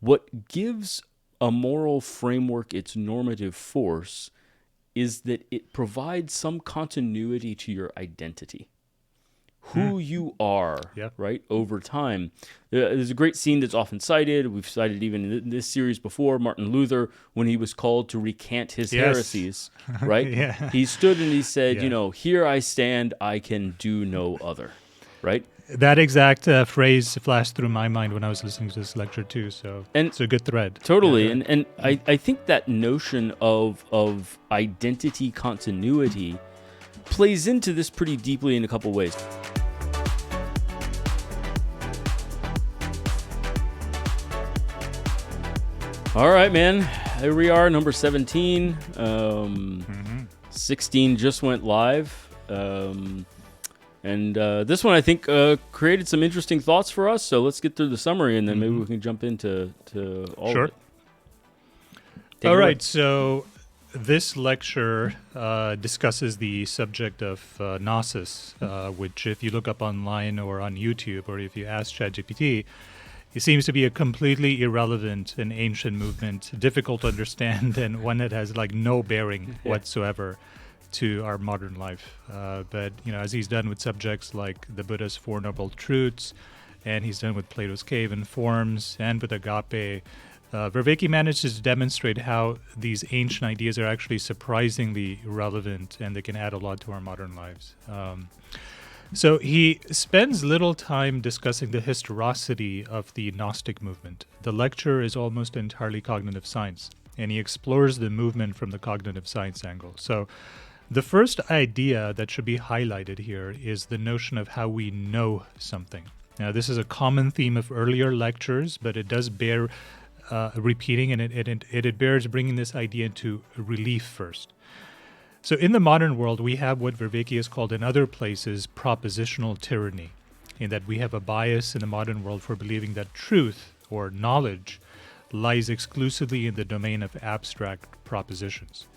What gives a moral framework its normative force is that it provides some continuity to your identity, who you are, Yeah. right, over time. There's a great scene that's often cited. We've cited even in this series before, Martin Luther, when he was called to recant his Yes. heresies, right? Yeah. He stood and he said, Yeah. here I stand, I can do no other, right? That exact phrase flashed through my mind when I was listening to this lecture too. So And it's a good thread. totally. Yeah, And I think that notion of identity continuity plays into this pretty deeply in a couple ways. All right, man. Here we are, number 17. 16 just went live. And this one, I think, created some interesting thoughts for us. So let's get through the summary, and then maybe we can jump into all of it. All right. So this lecture discusses the subject of Gnosis, which if you look up online or on YouTube, or if you ask ChatGPT, it seems to be a completely irrelevant and ancient movement, difficult to understand, and one that has like no bearing whatsoever to our modern life. But, as he's done with subjects like the Buddha's Four Noble Truths, and he's done with Plato's Cave and Forms, and with Agape, Vervaeke manages to demonstrate how these ancient ideas are actually surprisingly relevant, and they can add a lot to our modern lives. So he spends little time discussing the historicity of the Gnostic movement. The lecture is almost entirely cognitive science, and he explores the movement from the cognitive science angle. So the first idea that should be highlighted here is the notion of how we know something. Now, this is a common theme of earlier lectures, but it does bear repeating, and it bears bringing this idea into relief first. So in the modern world, we have what Vervaeke has called in other places propositional tyranny, in that we have a bias in the modern world for believing that truth or knowledge lies exclusively in the domain of abstract propositions.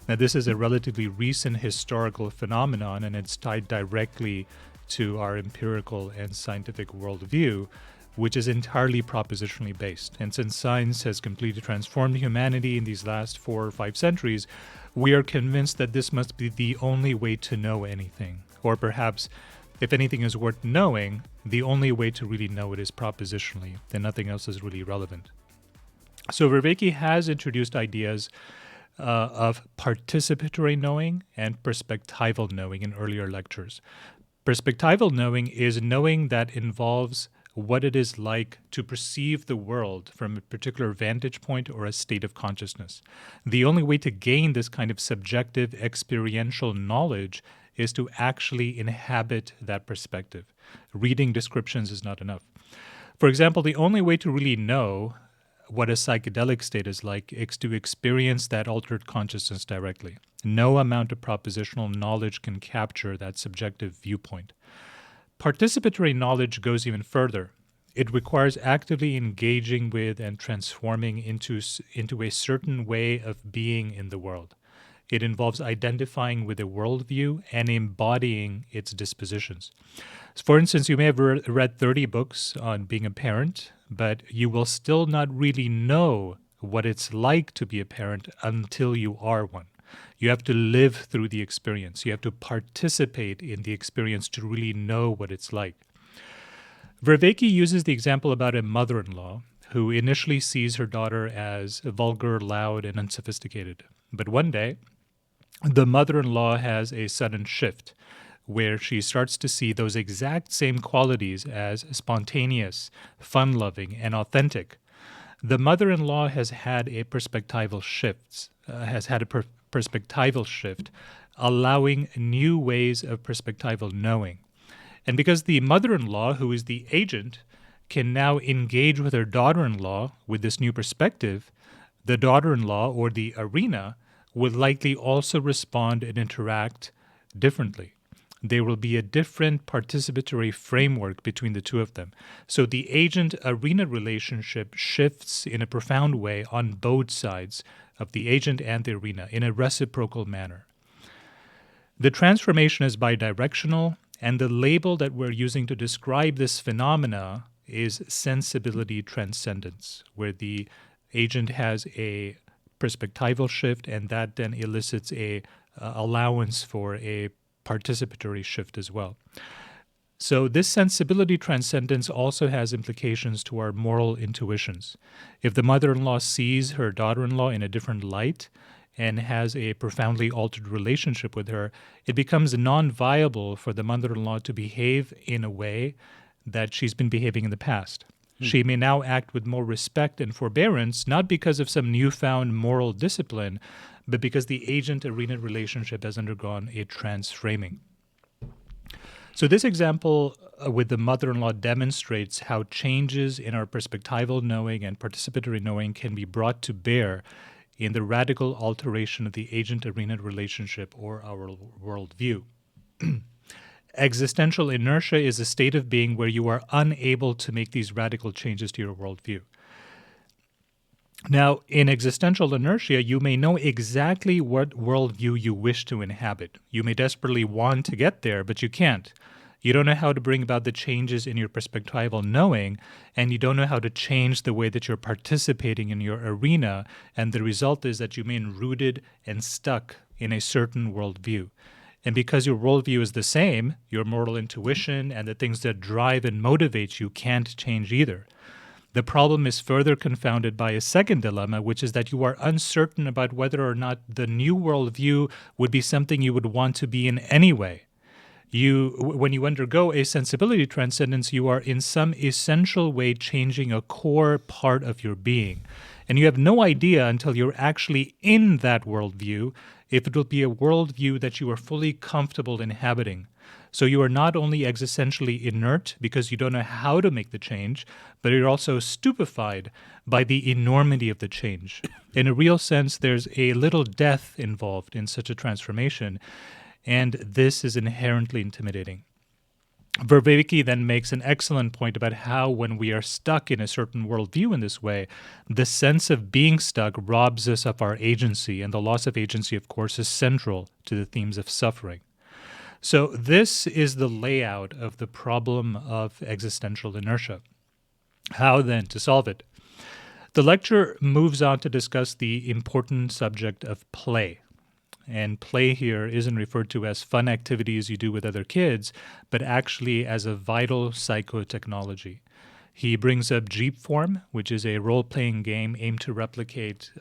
Now, this is a relatively recent historical phenomenon, and it's tied directly to our empirical and scientific worldview, which is entirely propositionally based. And since science has completely transformed humanity in these last 4 or 5 centuries, we are convinced that this must be the only way to know anything. Or perhaps, if anything is worth knowing, the only way to really know it is propositionally, and nothing else is really relevant. So Vervaeke has introduced ideas of participatory knowing and perspectival knowing in earlier lectures. Perspectival knowing is knowing that involves what it is like to perceive the world from a particular vantage point or a state of consciousness. The only way to gain this kind of subjective experiential knowledge is to actually inhabit that perspective. Reading descriptions is not enough. For example, the only way to really know what a psychedelic state is like is to experience that altered consciousness directly. No amount of propositional knowledge can capture that subjective viewpoint. Participatory knowledge goes even further. It requires actively engaging with and transforming into a certain way of being in the world. It involves identifying with a worldview and embodying its dispositions. For instance, you may have read 30 books on being a parent, but you will still not really know what it's like to be a parent until you are one. You have to live through the experience. You have to participate in the experience to really know what it's like. Vervaeke uses the example about a mother-in-law who initially sees her daughter as vulgar, loud, and unsophisticated. But one day, the mother-in-law has a sudden shift where she starts to see those exact same qualities as spontaneous, fun-loving, and authentic. The mother-in-law has had a perspectival shift, allowing new ways of perspectival knowing. And because the mother-in-law, who is the agent, can now engage with her daughter-in-law with this new perspective, the daughter-in-law, or the arena, will likely also respond and interact differently. There will be a different participatory framework between the two of them. So the agent-arena relationship shifts in a profound way on both sides of the agent and the arena in a reciprocal manner. The transformation is bidirectional, and the label that we're using to describe this phenomena is sensibility transcendence, where the agent has a perspectival shift, and that then elicits a allowance for a participatory shift as well. So this sensibility transcendence also has implications to our moral intuitions. If the mother-in-law sees her daughter-in-law in a different light and has a profoundly altered relationship with her, it becomes non-viable for the mother-in-law to behave in a way that she's been behaving in the past. She may now act with more respect and forbearance, not because of some newfound moral discipline, but because the agent-arena relationship has undergone a transframing. So this example with the mother-in-law demonstrates how changes in our perspectival knowing and participatory knowing can be brought to bear in the radical alteration of the agent-arena relationship or our worldview. Existential inertia is a state of being where you are unable to make these radical changes to your worldview. Now, in existential inertia, you may know exactly what worldview you wish to inhabit. You may desperately want to get there, but you can't. You don't know how to bring about the changes in your perspectival knowing, and you don't know how to change the way that you're participating in your arena, and the result is that you remain rooted and stuck in a certain worldview. And because your worldview is the same, your moral intuition and the things that drive and motivate you can't change either. The problem is further confounded by a second dilemma, which is that you are uncertain about whether or not the new worldview would be something you would want to be in anyway. When you undergo a sensibility transcendence, you are in some essential way changing a core part of your being. And you have no idea until you're actually in that worldview if it will be a worldview that you are fully comfortable inhabiting. So you are not only existentially inert because you don't know how to make the change, but you're also stupefied by the enormity of the change. In a real sense, there's a little death involved in such a transformation, and this is inherently intimidating. Vervaeke then makes an excellent point about how when we are stuck in a certain worldview in this way, the sense of being stuck robs us of our agency, and the loss of agency, of course, is central to the themes of suffering. So this is the layout of the problem of existential inertia. How then to solve it? The lecture moves on to discuss the important subject of play. And play here isn't referred to as fun activities you do with other kids, but actually as a vital psychotechnology. He brings up Jeepform, which is a role-playing game aimed to replicate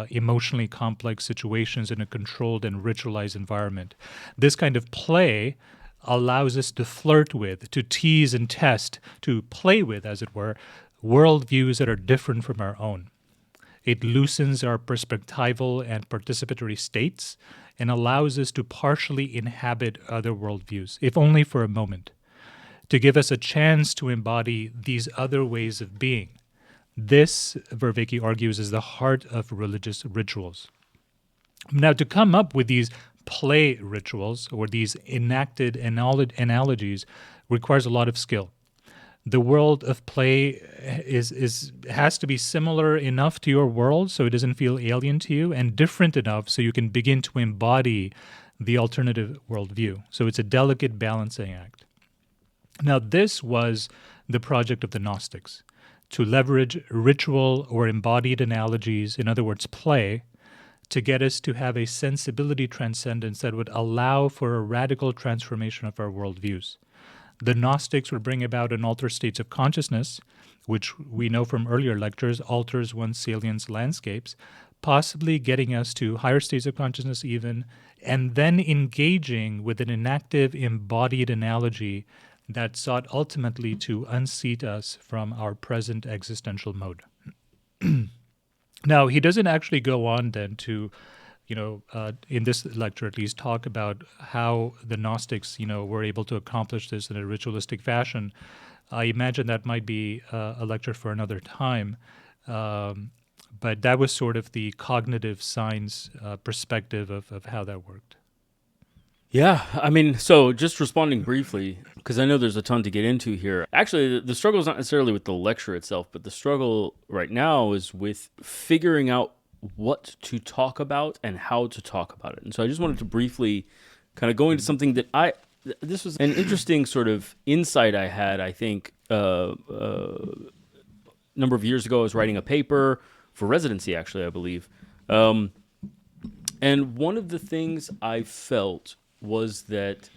emotionally complex situations in a controlled and ritualized environment. This kind of play allows us to flirt with, to tease and test, to play with, as it were, worldviews that are different from our own. It loosens our perspectival and participatory states and allows us to partially inhabit other worldviews, if only for a moment, to give us a chance to embody these other ways of being. This, Vervaeke argues, is the heart of religious rituals. Now, to come up with these play rituals or these enacted analogies requires a lot of skill. The world of play has to be similar enough to your world so it doesn't feel alien to you, and different enough so you can begin to embody the alternative worldview. So it's a delicate balancing act. Now, this was the project of the Gnostics, to leverage ritual or embodied analogies, in other words, play, to get us to have a sensibility transcendence that would allow for a radical transformation of our worldviews. The Gnostics would bring about an altered state of consciousness, which we know from earlier lectures alters one's salience landscapes, possibly getting us to higher states of consciousness even, and then engaging with an inactive embodied analogy that sought ultimately to unseat us from our present existential mode. Now, he doesn't actually go on then to in this lecture at least, talk about how the Gnostics, were able to accomplish this in a ritualistic fashion. I imagine that might be a lecture for another time, but that was sort of the cognitive science perspective of how that worked. Yeah, I mean, so just responding briefly, because I know there's a ton to get into here. Actually, the struggle is not necessarily with the lecture itself, but the struggle right now is with figuring out what to talk about and how to talk about it. And so I just wanted to briefly kind of go into something that this was an interesting sort of insight I had, I think, number of years ago, I was writing a paper for residency, actually, I believe. And one of the things I felt was that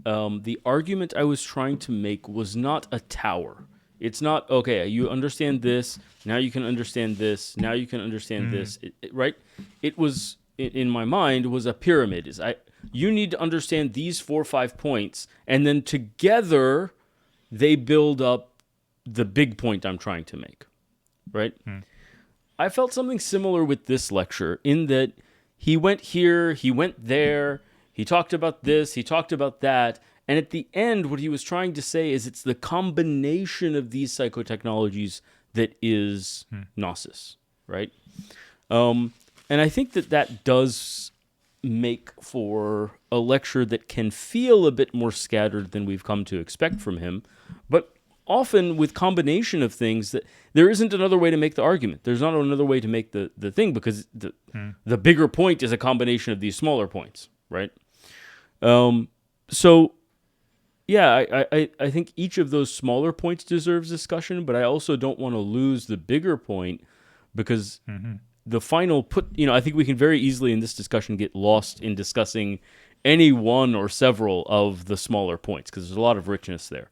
the argument I was trying to make was not a tower. It's not, okay, you understand this, now you can understand this, now you can understand this, right? It was, in my mind, was a pyramid. You need to understand these 4 or 5 points, and then together they build up the big point I'm trying to make, right? I felt something similar with this lecture in that he went here, he went there, he talked about this, he talked about that, and at the end, what he was trying to say is it's the combination of these psychotechnologies that is Gnosis, right? And I think that does make for a lecture that can feel a bit more scattered than we've come to expect from him, but often with combination of things that there isn't another way to make the argument. There's not another way to make the thing because the bigger point is a combination of these smaller points, right? So yeah, I think each of those smaller points deserves discussion, but I also don't want to lose the bigger point because the final I think we can very easily in this discussion get lost in discussing any one or several of the smaller points because there's a lot of richness there.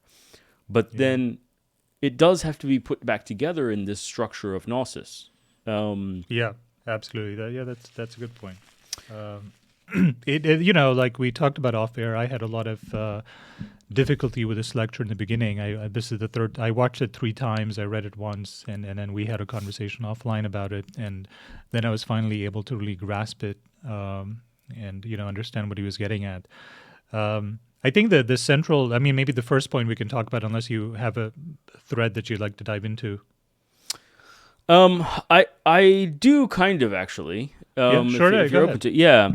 But then it does have to be put back together in this structure of Gnosis. Yeah, absolutely. That's a good point. Like we talked about off air, I had a lot of difficulty with this lecture in the beginning. This is the third. I watched it 3 times. I read it once, and then we had a conversation offline about it, and then I was finally able to really grasp it and understand what he was getting at. I think that the central, maybe the first point we can talk about, unless you have a thread that you'd like to dive into. I do kind of actually. If you're open to, yeah.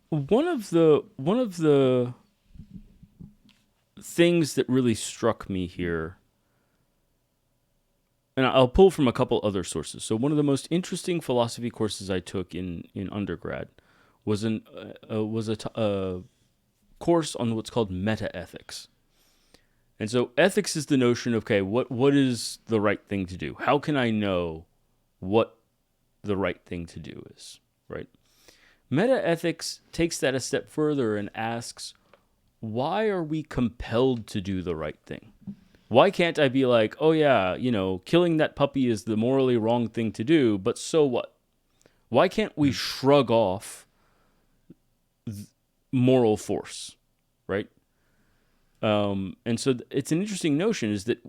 One of the things that really struck me here, and I'll pull from a couple other sources. So one of the most interesting philosophy courses I took in undergrad was a course on what's called meta-ethics. And so ethics is the notion of, okay, what is the right thing to do? How can I know what the right thing to do is, right? Meta-ethics takes that a step further and asks, why are we compelled to do the right thing? Why can't I be like, oh yeah, killing that puppy is the morally wrong thing to do, but so what? Why can't we shrug off moral force, right? And so it's an interesting notion is that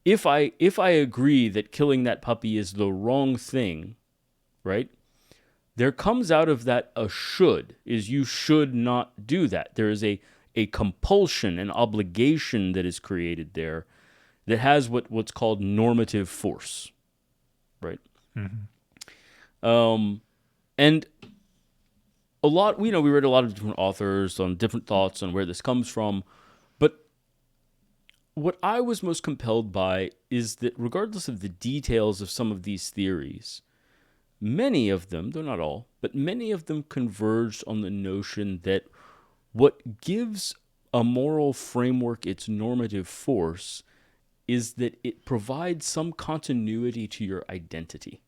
if I agree that killing that puppy is the wrong thing, right? There comes out of that a you should not do that. There is a compulsion, an obligation that is created there that has what's called normative force, right? And a lot, we read a lot of different authors on different thoughts on where this comes from, but what I was most compelled by is that regardless of the details of some of these theories, many of them, though not all, but many of them converged on the notion that what gives a moral framework its normative force is that it provides some continuity to your identity.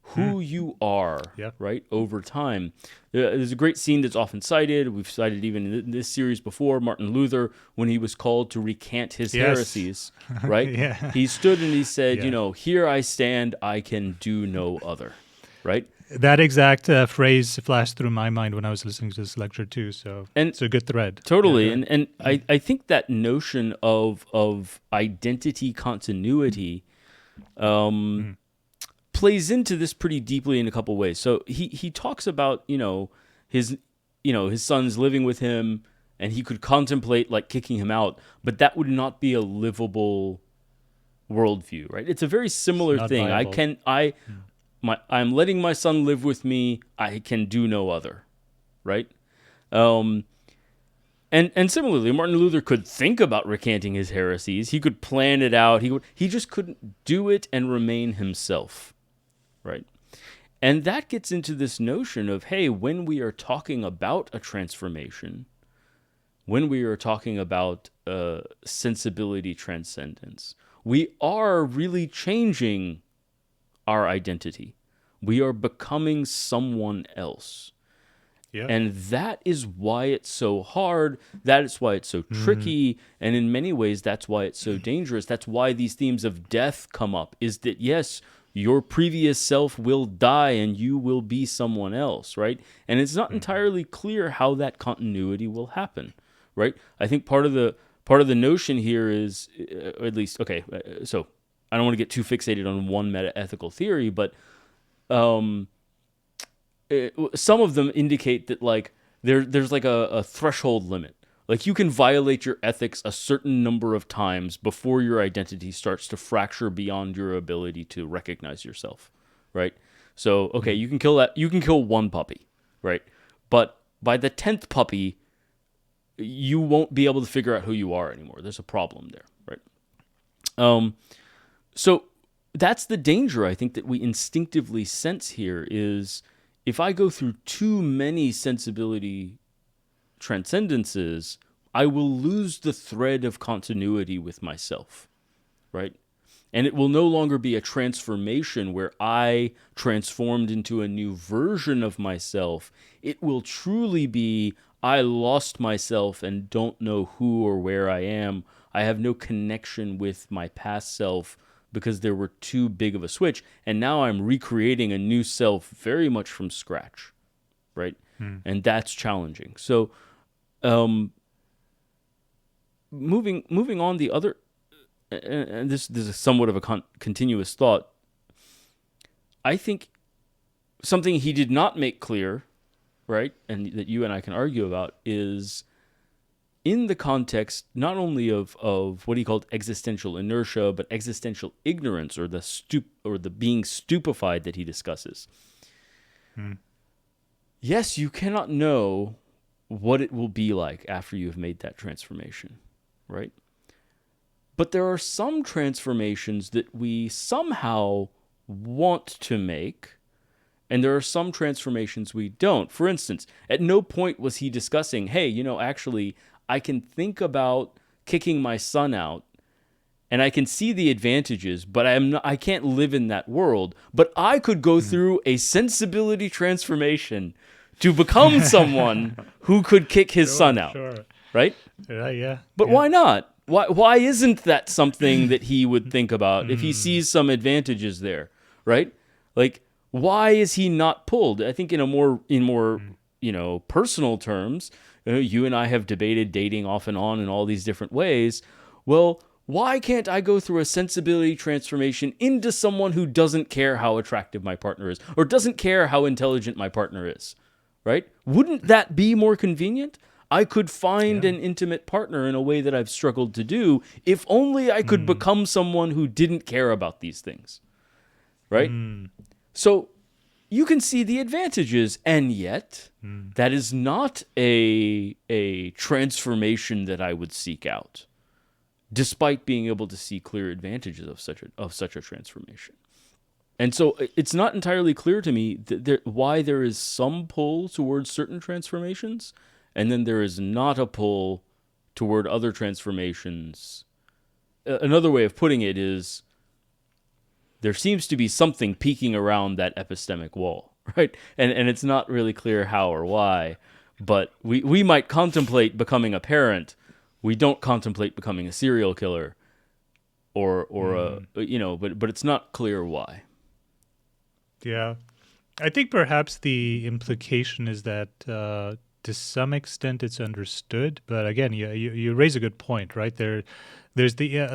Who you are, right, over time. There's a great scene that's often cited. We've cited even in this series before, Martin Luther, when he was called to recant his heresies, right? He stood and he said, here I stand, I can do no other, right? That exact phrase flashed through my mind when I was listening to this lecture too, so it's a good thread. Totally, and I think that notion of identity continuity plays into this pretty deeply in a couple ways. So he talks about his sons living with him, and he could contemplate like kicking him out, but that would not be a livable worldview, right? It's a very similar thing. Viable. I'm letting my son live with me. I can do no other, right? And similarly, Martin Luther could think about recanting his heresies. He could plan it out. He just couldn't do it and remain himself. Right. And that gets into this notion of, hey, when we are talking about a transformation, when we are talking about sensibility transcendence, we are really changing our identity. We are becoming someone else. Yeah. And that is why it's so hard. That is why it's so tricky. And in many ways, that's why it's so dangerous. That's why these themes of death come up, is that, yes, your previous self will die and you will be someone else, right? And it's not entirely clear how that continuity will happen, right? I think part of the notion here is, at least, okay, so I don't want to get too fixated on one meta-ethical theory, but some of them indicate that like there's like a threshold limit. Like you can violate your ethics a certain number of times before your identity starts to fracture beyond your ability to recognize yourself, right? So, okay, you can kill one puppy, right? But by the 10th puppy, you won't be able to figure out who you are anymore. There's a problem there, right? So that's the danger I think that we instinctively sense here is, if I go through too many sensibility transcendences, I will lose the thread of continuity with myself, right? And it will no longer be a transformation where I transformed into a new version of myself. It will truly be, I lost myself and don't know who or where I am. I have no connection with my past self because there were too big of a switch, and now I'm recreating a new self very much from scratch, right? And that's challenging. So, moving on, the other, and this is somewhat of a continuous thought. I think something he did not make clear, right, and that you and I can argue about, is in the context not only of what he called existential inertia, but existential ignorance, or the being stupefied that he discusses. Yes, you cannot know what it will be like after you have made that transformation, right? But there are some transformations that we somehow want to make, and there are some transformations we don't. For instance, at no point was he discussing, hey, actually, I can think about kicking my son out, and I can see the advantages, but I can't live in that world. But I could go through a sensibility transformation to become someone who could kick his son out, right? Yeah. But why not? Why isn't that something that he would think about if he sees some advantages there, right? Like, why is he not pulled? I think in more personal terms, you and I have debated dating off and on in all these different ways. Well, why can't I go through a sensibility transformation into someone who doesn't care how attractive my partner is, or doesn't care how intelligent my partner is, right? Wouldn't that be more convenient? I could find an intimate partner in a way that I've struggled to do, if only I could become someone who didn't care about these things, right? So you can see the advantages, and yet that is not a transformation that I would seek out, despite being able to see clear advantages of such a transformation. And so it's not entirely clear to me why there is some pull towards certain transformations, and then there is not a pull toward other transformations. Another way of putting it is, there seems to be something peeking around that epistemic wall, right? And it's not really clear how or why, but we might contemplate becoming a parent. We don't contemplate becoming a serial killer, but it's not clear why. Yeah. I think perhaps the implication is that to some extent it's understood, but again, you raise a good point, right? There's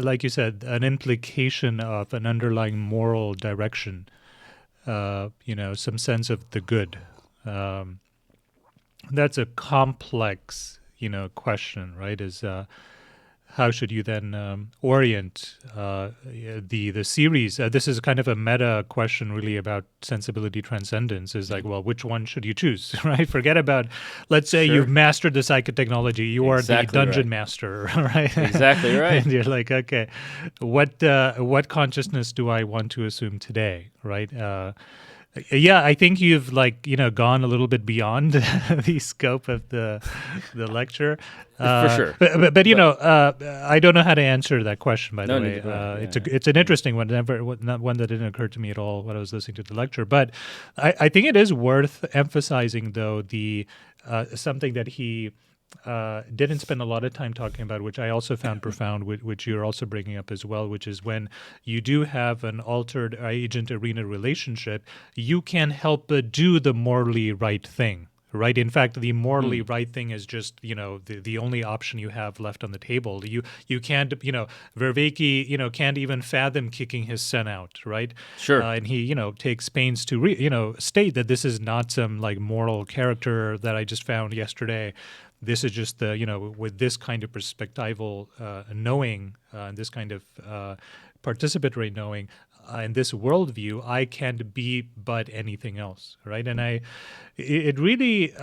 like you said, an implication of an underlying moral direction, some sense of the good. That's a complex, question, right? Is how should you then orient the series? This is kind of a meta question, really, about sensibility transcendence. Is like, well, which one should you choose, right? Forget about, let's say you've mastered the psychotechnology. You are the dungeon master, right? Exactly right. And you're like, okay, what consciousness do I want to assume today, right? Yeah, I think you've gone a little bit beyond the scope of the lecture. For sure. But I don't know how to answer that question. By the No, way, neither do I. it's an interesting one. Not one that didn't occur to me at all when I was listening to the lecture. But I think it is worth emphasizing, though, the something that he didn't spend a lot of time talking about, which I also found profound, which you're also bringing up as well, which is when you do have an altered agent arena relationship, you can't help but do the morally right thing. Right. In fact, the morally right thing is just, the only option you have left on the table. You can't, Vervaeke, can't even fathom kicking his son out. Right. Sure. And he, takes pains to, state that this is not some moral character that I just found yesterday. This is just the, with this kind of perspectival knowing, and this kind of participatory knowing, in this worldview, I can't be but anything else, right? And it really,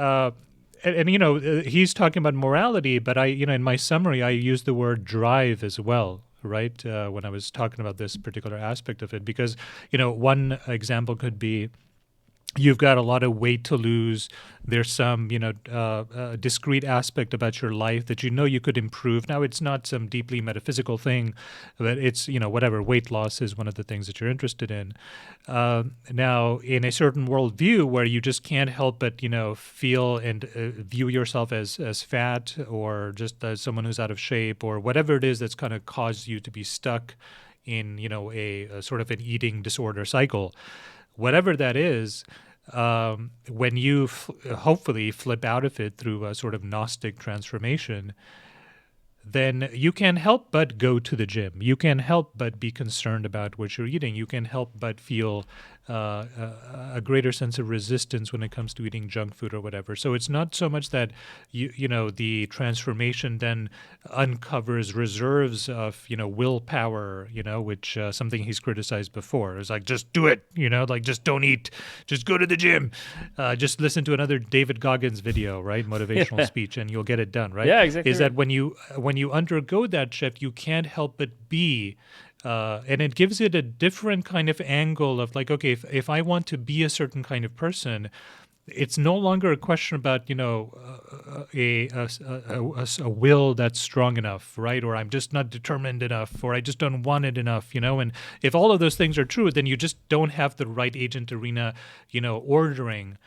he's talking about morality, but in my summary, I used the word drive as well, right? When I was talking about this particular aspect of it, because, one example could be, you've got a lot of weight to lose. There's some, discrete aspect about your life that you could improve. Now, it's not some deeply metaphysical thing, but it's, whatever, weight loss is one of the things that you're interested in. Now, in a certain worldview where you just can't help but, feel and view yourself as fat or just as someone who's out of shape or whatever it is that's kind of caused you to be stuck in, a sort of an eating disorder cycle. Whatever that is, when you hopefully flip out of it through a sort of Gnostic transformation, then you can't help but go to the gym. You can't help but be concerned about what you're eating. You can help but feel a greater sense of resistance when it comes to eating junk food or whatever. So it's not so much that the transformation then uncovers reserves of willpower, which something he's criticized before. It's like, just do it, just don't eat, just go to the gym, just listen to another David Goggins video, right? Motivational speech, and you'll get it done, right? Yeah, exactly. Is that when you undergo that shift, you can't help but be. And it gives it a different kind of angle of okay, if I want to be a certain kind of person, it's no longer a question about a will that's strong enough, right? Or I'm just not determined enough, or I just don't want it enough, And if all of those things are true, then you just don't have the right agent arena, ordering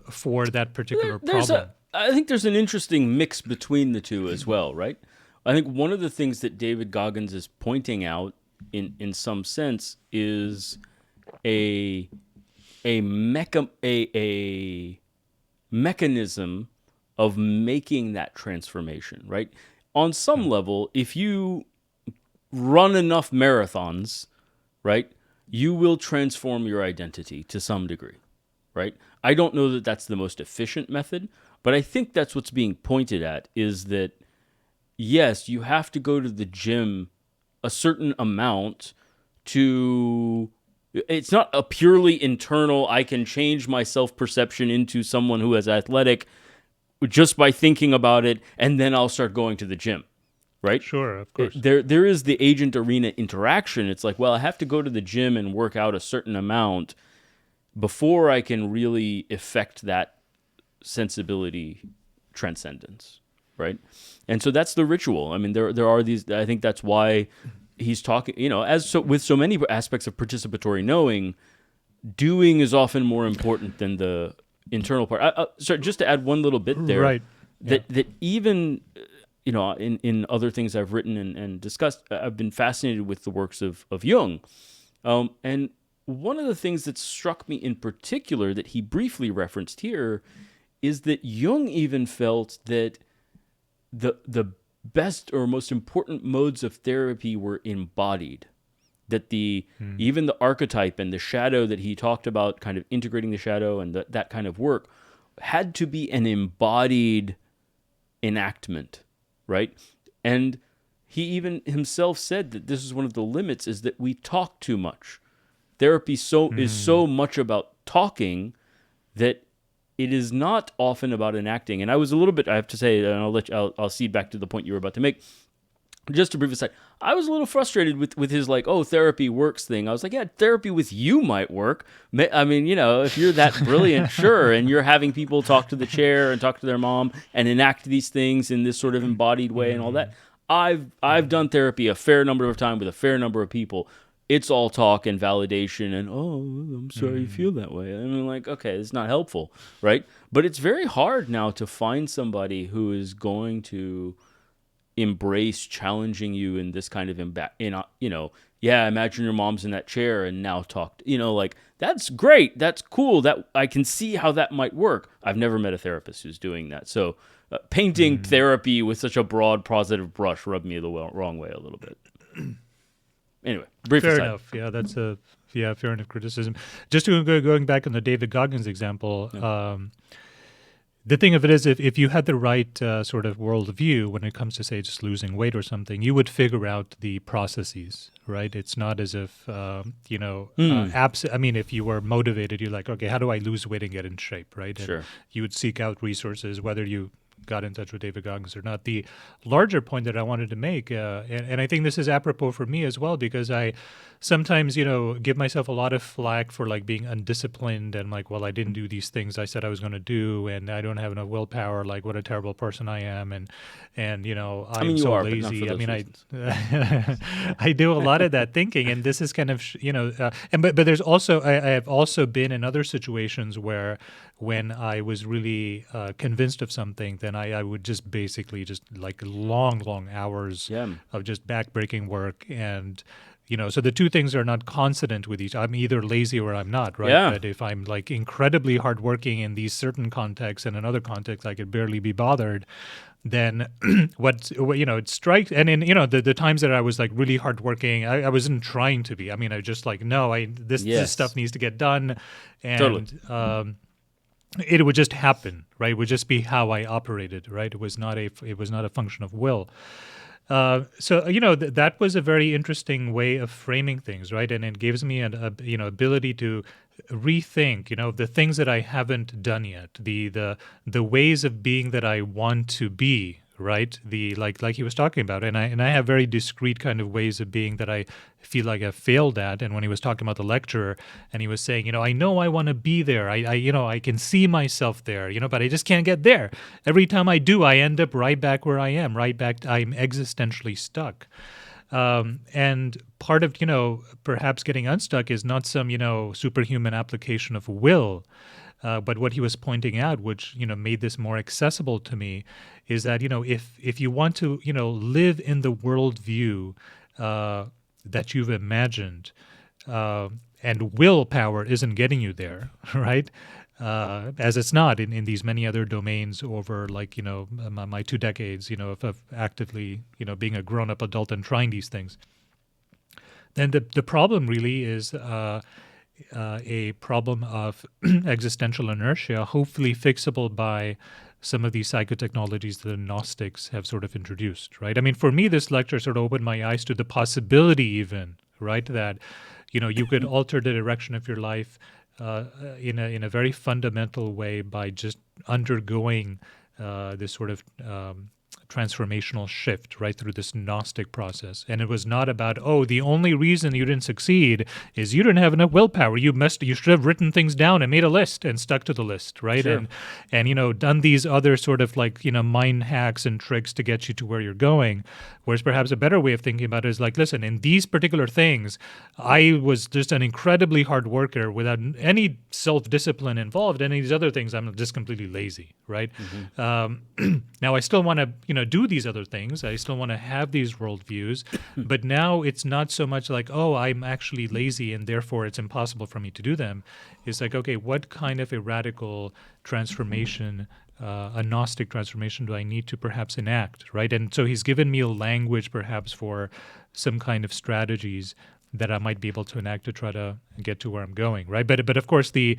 for that particular problem. I think there's an interesting mix between the two as well, right? I think one of the things that David Goggins is pointing out in some sense is a mechanism of making that transformation, right? On some level, if you run enough marathons, right, you will transform your identity to some degree, right? I don't know that that's the most efficient method, but I think that's what's being pointed at, is that yes, you have to go to the gym a certain amount to... It's not a purely internal, I can change my self-perception into someone who is athletic just by thinking about it, and then I'll start going to the gym, right? Sure, of course. There is the agent arena interaction. It's like, well, I have to go to the gym and work out a certain amount before I can really affect that sensibility transcendence, right? And so that's the ritual. I mean, there are these. I think that's why he's talking. With so many aspects of participatory knowing, doing is often more important than the internal part. Sorry, just to add one little bit there, right? That even in other things I've written and discussed, I've been fascinated with the works of Jung, and one of the things that struck me in particular that he briefly referenced here is that Jung even felt that the best or most important modes of therapy were embodied. That even the archetype and the shadow that he talked about, kind of integrating the shadow and that kind of work, had to be an embodied enactment, right? And he even himself said that this is one of the limits, is that we talk too much. Therapy is so much about talking that it is not often about enacting. And I was a little bit, I have to say, and I'll cede back to the point you were about to make. just to brief aside, I was a little frustrated with his like, oh, therapy works thing. I was like, yeah, therapy with you might work. I mean, if you're that brilliant, sure, and you're having people talk to the chair and talk to their mom and enact these things in this sort of embodied way and all that. I've done therapy a fair number of times with a fair number of people. It's all talk and validation and, oh, I'm sorry you feel that way. I mean, like, okay, it's not helpful, right? But it's very hard now to find somebody who is going to embrace challenging you in this kind of imagine your mom's in that chair and now talk, like, that's great, that's cool, that I can see how that might work. I've never met a therapist who's doing that. So painting therapy with such a broad positive brush rubbed me the wrong way a little bit. Anyway, brief fair aside. enough. Yeah, that's fair enough criticism. Just going back on the David Goggins example, the thing of it is, if you had the right sort of worldview when it comes to, say, just losing weight or something, you would figure out the processes, right? It's not as if, I mean, if you were motivated, you're like, okay, how do I lose weight and get in shape, right? Sure. And you would seek out resources, whether you got in touch with David Goggins or not. The larger point that I wanted to make, and I think this is apropos for me as well, because I sometimes, give myself a lot of flack for like being undisciplined and like, well, I didn't do these things I said I was going to do, and I don't have enough willpower. Like, what a terrible person I am, and I'm so lazy. I mean, I do a lot of that thinking, and this is kind of but there's also I have also been in other situations where when I was really convinced of something, then I would just basically just like long hours of just backbreaking work. And, so the two things are not consonant with each. I'm either lazy or I'm not, right? Yeah. But if I'm like incredibly hardworking in these certain contexts and in other contexts I could barely be bothered, then it strikes. And in, the times that I was like really hardworking, I wasn't trying to be. I mean, I just like, no, this stuff needs to get done. And Totally. It would just happen, right? It would just be how I operated, right? It was not a function of will. So that was a very interesting way of framing things, right? And it gives me an ability to rethink, the things that I haven't done yet, the ways of being that I want to be, right? The like he was talking about, and I have very discrete kind of ways of being that I feel like I've failed at. And when he was talking about the lecturer, and he was saying, I know I want to be there. I can see myself there, but I just can't get there. Every time I do, I end up right back where I am, right back. I'm existentially stuck. And part of, perhaps getting unstuck is not some, superhuman application of will. But what he was pointing out, which, made this more accessible to me, is that, if you want to, live in the worldview that you've imagined, and willpower isn't getting you there, right? As it's not in these many other domains over like, my 2 decades, of actively, being a grown-up adult and trying these things. Then the problem really is a problem of existential inertia, hopefully fixable by some of these psychotechnologies that the Gnostics have sort of introduced, right? I mean, for me, this lecture sort of opened my eyes to the possibility even, right, that, you could alter the direction of your life in a very fundamental way by just undergoing this sort of transformational shift right through this Gnostic process. And it was not about, the only reason you didn't succeed is you didn't have enough willpower. You should have written things down and made a list and stuck to the list, right? Sure. And done these other sort of like, mind hacks and tricks to get you to where you're going. Whereas perhaps a better way of thinking about it is like, listen, in these particular things, I was just an incredibly hard worker without any self-discipline involved. And these other things, I'm just completely lazy, right? Mm-hmm. Now, I still want to, do these other things. I still want to have these worldviews. But now it's not so much like, I'm actually lazy and therefore it's impossible for me to do them. It's like, okay, what kind of a radical transformation, a Gnostic transformation do I need to perhaps enact, right? And so he's given me a language perhaps for some kind of strategies that I might be able to enact to try to get to where I'm going, right? But of course the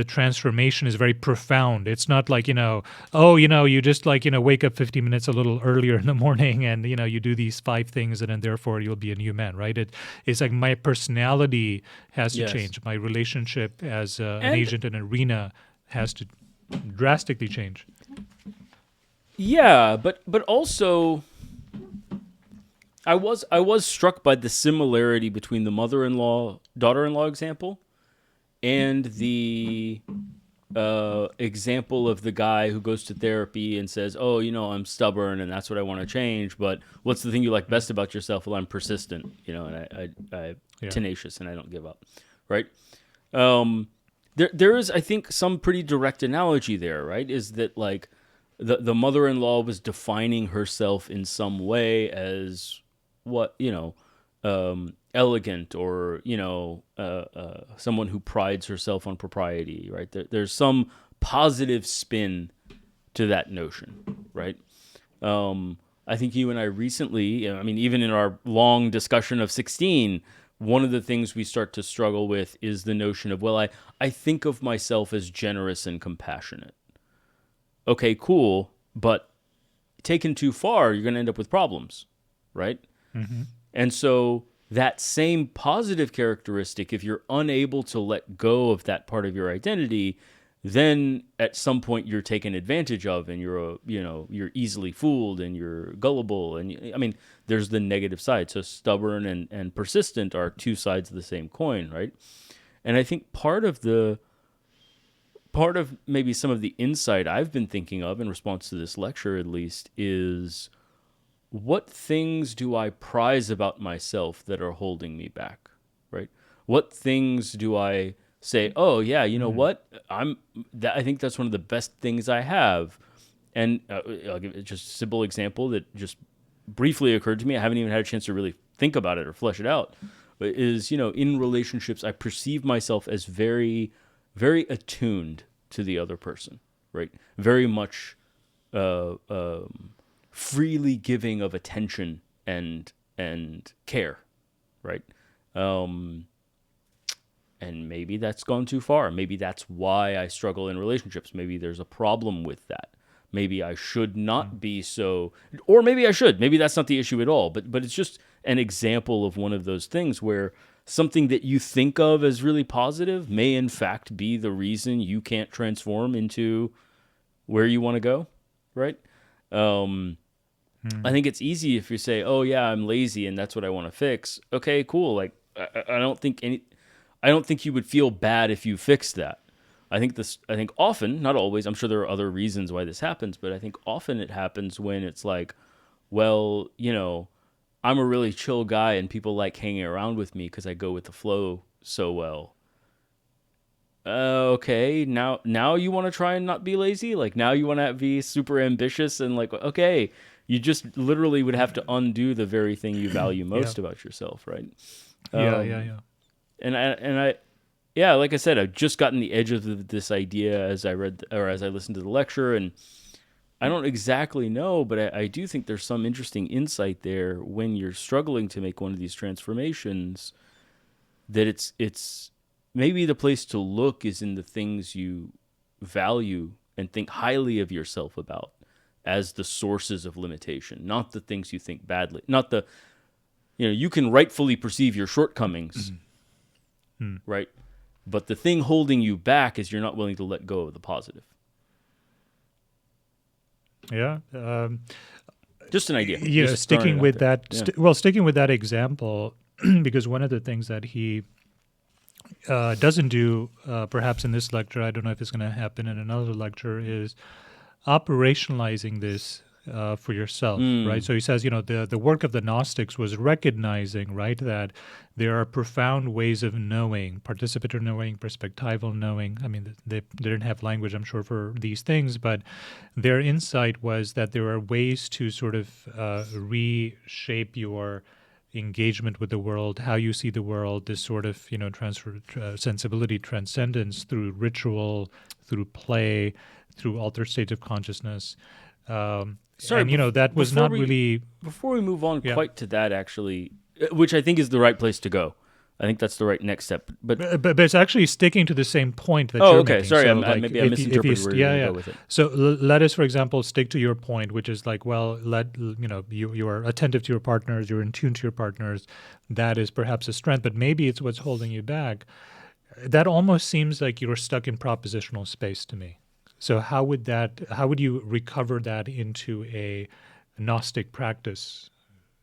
transformation is very profound. It's not like, you just like, wake up 50 minutes a little earlier in the morning and, you do these 5 things and then therefore you'll be a new man, right? It's like my personality has to change. My relationship as an agent in an arena has to drastically change. Yeah, but also I was struck by the similarity between the mother-in-law daughter-in-law example and the example of the guy who goes to therapy and says, "Oh, I'm stubborn and that's what I want to change. But what's the thing you like best about yourself?" "Well, I'm persistent, and I'm Yeah. tenacious and I don't give up." Right? There is, I think, some pretty direct analogy there. Right? Is that like the mother-in-law was defining herself in some way as what elegant, or someone who prides herself on propriety, right? There's some positive spin to that notion, right? I think you and I recently, I mean, even in our long discussion of 16, one of the things we start to struggle with is the notion of, well, I think of myself as generous and compassionate. Okay, cool, but taken too far, you're going to end up with problems, right? Mm-hmm. And so that same positive characteristic, if you're unable to let go of that part of your identity, then at some point you're taken advantage of, and you're easily fooled, and you're gullible. And I mean, there's the negative side. So stubborn and persistent are two sides of the same coin, right? And I think part of maybe some of the insight I've been thinking of in response to this lecture, at least, is what things do I prize about myself that are holding me back, right? What things do I say, "Oh yeah, you know what? I think that's one of the best things I have." And I'll give just a simple example that just briefly occurred to me. I haven't even had a chance to really think about it or flesh it out. But is, in relationships, I perceive myself as very, very attuned to the other person, right? Very much freely giving of attention and care, right? And maybe that's gone too far. Maybe that's why I struggle in relationships. Maybe there's a problem with that. Maybe I should not be so, or maybe I should. Maybe that's not the issue at all. But it's just an example of one of those things where something that you think of as really positive may in fact be the reason you can't transform into where you want to go, right? I think it's easy if you say, "Oh yeah, I'm lazy and that's what I want to fix." Okay, cool. Like I don't think you would feel bad if you fixed that. I think often, not always, I'm sure there are other reasons why this happens, but I think often it happens when it's like, well, I'm a really chill guy and people like hanging around with me because I go with the flow so well. Okay, now you want to try and not be lazy? Like now you want to be super ambitious and like, okay, you just literally would have to undo the very thing you value Yeah. most about yourself, right? Yeah. And I yeah, like I said, I've just gotten the edge of this idea as I read or as I listened to the lecture, and I don't exactly know, but I do think there's some interesting insight there when you're struggling to make one of these transformations, that it's maybe the place to look is in the things you value and think highly of yourself about as the sources of limitation, not the things you think badly, not the, you can rightfully perceive your shortcomings, right? But the thing holding you back is you're not willing to let go of the positive. Yeah. Just an idea. Yeah, Just sticking throwing it with out there. that. Yeah. Sticking with that example, because one of the things that he doesn't do, perhaps in this lecture, I don't know if it's going to happen in another lecture, is operationalizing this for yourself, right? So he says, the work of the Gnostics was recognizing, right, that there are profound ways of knowing, participatory knowing, perspectival knowing. I mean, they didn't have language, I'm sure, for these things, but their insight was that there are ways to sort of reshape your engagement with the world, how you see the world, this sort of, sensibility, transcendence through ritual, through play, through altered states of consciousness. Sorry, and that was not really. Before we move on Yeah. quite to that, actually, which I think is the right place to go. I think that's the right next step. But it's actually sticking to the same point that Oh, you're okay. making. Sorry, So, maybe I misinterpreted where you're going to go with it. So let us, for example, stick to your point, which is like, well, you are attentive to your partners, you're in tune to your partners. That is perhaps a strength, but maybe it's what's holding you back. That almost seems like you're stuck in propositional space to me. So how would you recover that into a Gnostic practice?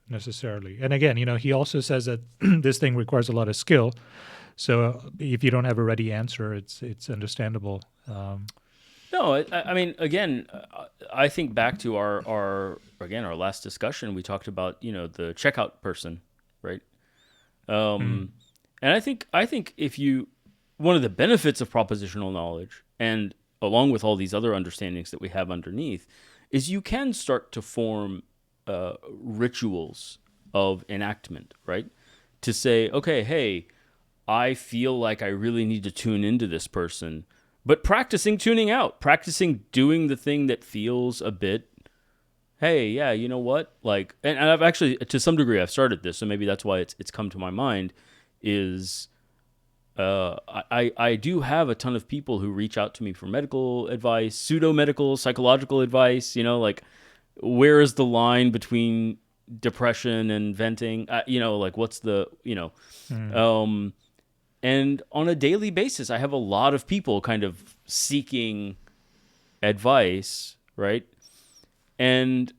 necessarily. And again, he also says that this thing requires a lot of skill. So if you don't have a ready answer, it's understandable. No, I mean, again, I think back to our last discussion. We talked about the checkout person, right? And I think if you one of the benefits of propositional knowledge, and along with all these other understandings that we have underneath, is you can start to form rituals of enactment, right? To say, okay, hey, I feel like I really need to tune into this person, but practicing tuning out, practicing doing the thing that feels a bit, hey, yeah, you know what? Like, and I've actually, to some degree, I've started this, so maybe that's why it's come to my mind, is I do have a ton of people who reach out to me for medical advice, pseudo-medical, psychological advice, like, where is the line between depression and venting? Like, what's the, and on a daily basis, I have a lot of people kind of seeking advice, right? And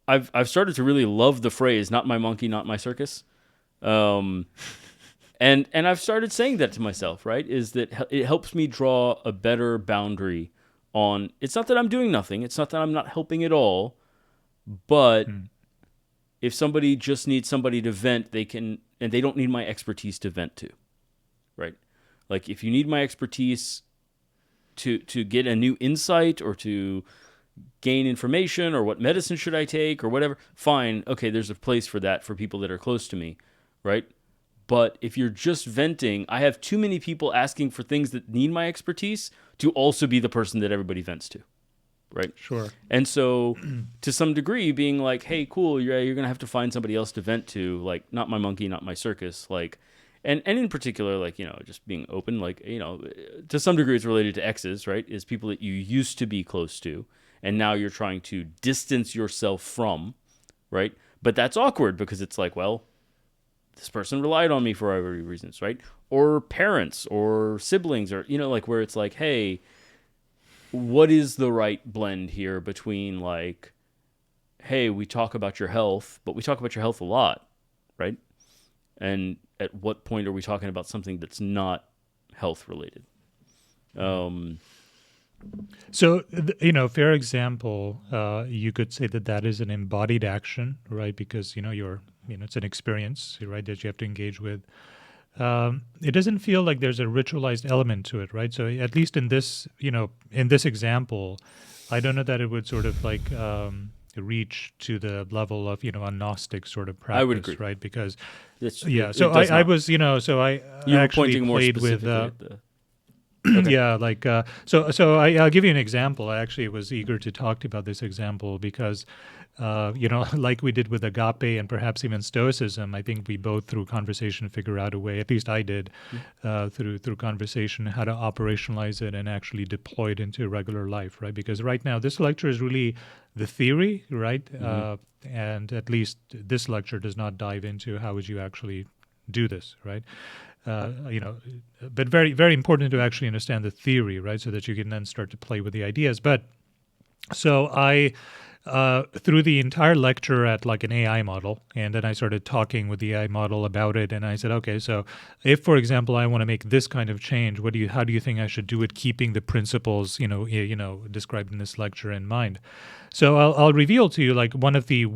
I've started to really love the phrase, not my monkey, not my circus. And I've started saying that to myself, right? Is that it helps me draw a better boundary on, it's not that I'm doing nothing, it's not that I'm not helping at all, but if somebody just needs somebody to vent, they can, and they don't need my expertise to vent to, right? Like, if you need my expertise to get a new insight or to gain information, or what medicine should I take or whatever, fine, okay, there's a place for that for people that are close to me, right? But if you're just venting, I have too many people asking for things that need my expertise to also be the person that everybody vents to, right? Sure. And so, to some degree, being like, hey, cool, you're going to have to find somebody else to vent to, like, not my monkey, not my circus, like, and in particular, like, just being open, like, to some degree it's related to exes, right? Is people that you used to be close to, and now you're trying to distance yourself from, right? But that's awkward because it's like, well, this person relied on me for every reasons, right? Or parents or siblings, or, like, where it's like, hey, what is the right blend here between, like, hey, we talk about your health, but we talk about your health a lot, right? And at what point are we talking about something that's not health related? So, fair example, you could say that is an embodied action, right? Because, it's an experience, right, that you have to engage with. It doesn't feel like there's a ritualized element to it, right? So at least in this, in this example, I don't know that it would sort of like reach to the level of, a Gnostic sort of practice, I would agree, right? Because, yeah, so I was, so I actually played with... Okay. Yeah, like I'll give you an example. I actually was eager to talk to you about this example because, like we did with Agape and perhaps even Stoicism, I think we both through conversation figure out a way. At least I did, through conversation, how to operationalize it and actually deploy it into regular life, right? Because right now this lecture is really the theory, right? And at least this lecture does not dive into how would you actually do this, right? But very, very important to actually understand the theory, right? So that you can then start to play with the ideas. But so I, through the entire lecture at like an AI model, and then I started talking with the AI model about it, and I said, okay, so if, for example, I want to make this kind of change, how do you think I should do it, keeping the principles, described in this lecture in mind? So I'll reveal to you like one of the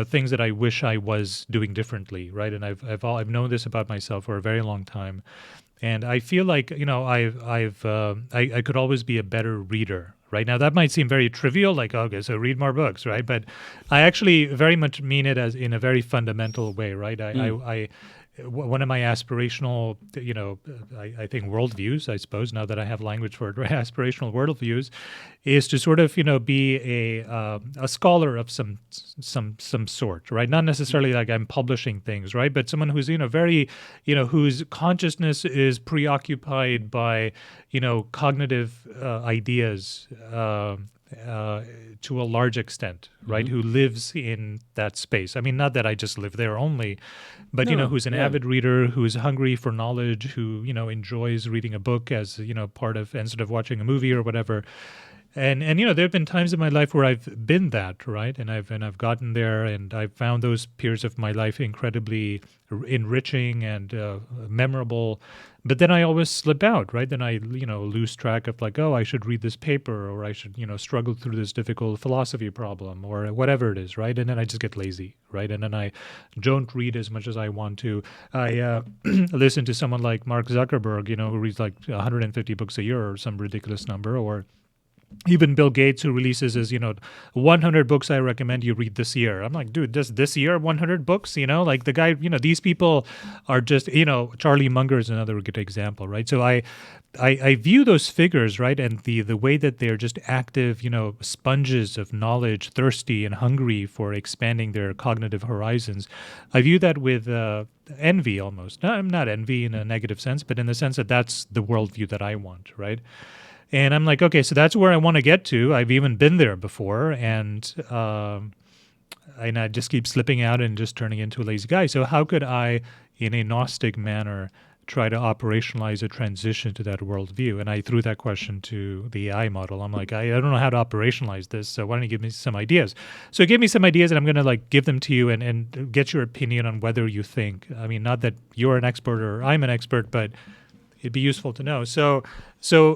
things that I wish I was doing differently, right? And I've known this about myself for a very long time, and I feel like I could always be a better reader. Right now, that might seem very trivial, like, okay, so read more books, right? But I actually very much mean it as in a very fundamental way, right? One of my aspirational, I think worldviews, I suppose, now that I have language for it, right? Aspirational worldviews, is to sort of, be a scholar of some sort, right? Not necessarily like I'm publishing things, right? But someone who's, very, whose consciousness is preoccupied by, cognitive ideas, to a large extent, right? Who lives in that space. I mean, not that I just live there only, but, who's an avid reader, who's hungry for knowledge, who, enjoys reading a book as, part of, instead of watching a movie or whatever. And there have been times in my life where I've been that, right, and I've gotten there, and I've found those periods of my life incredibly enriching and memorable. But then I always slip out, right? Then I lose track of like, oh, I should read this paper, or I should struggle through this difficult philosophy problem, or whatever it is, right? And then I just get lazy, right? And then I don't read as much as I want to. I listen to someone like Mark Zuckerberg, who reads like 150 books a year or some ridiculous number, or even Bill Gates, who releases his, 100 books I recommend you read this year. I'm like, dude, does this year 100 books? Like the guy, these people are just, Charlie Munger is another good example, right? So I view those figures, right, and the way that they're just active, sponges of knowledge, thirsty and hungry for expanding their cognitive horizons. I view that with envy almost. Not envy in a negative sense, but in the sense that that's the worldview that I want, right? And I'm like, okay, so that's where I want to get to. I've even been there before, and I just keep slipping out and just turning into a lazy guy. So how could I, in a Gnostic manner, try to operationalize a transition to that worldview? And I threw that question to the AI model. I'm like, I don't know how to operationalize this, so why don't you give me some ideas? So it gave me some ideas, and I'm going to like give them to you and get your opinion on whether you think. I mean, not that you're an expert or I'm an expert, but it'd be useful to know. So some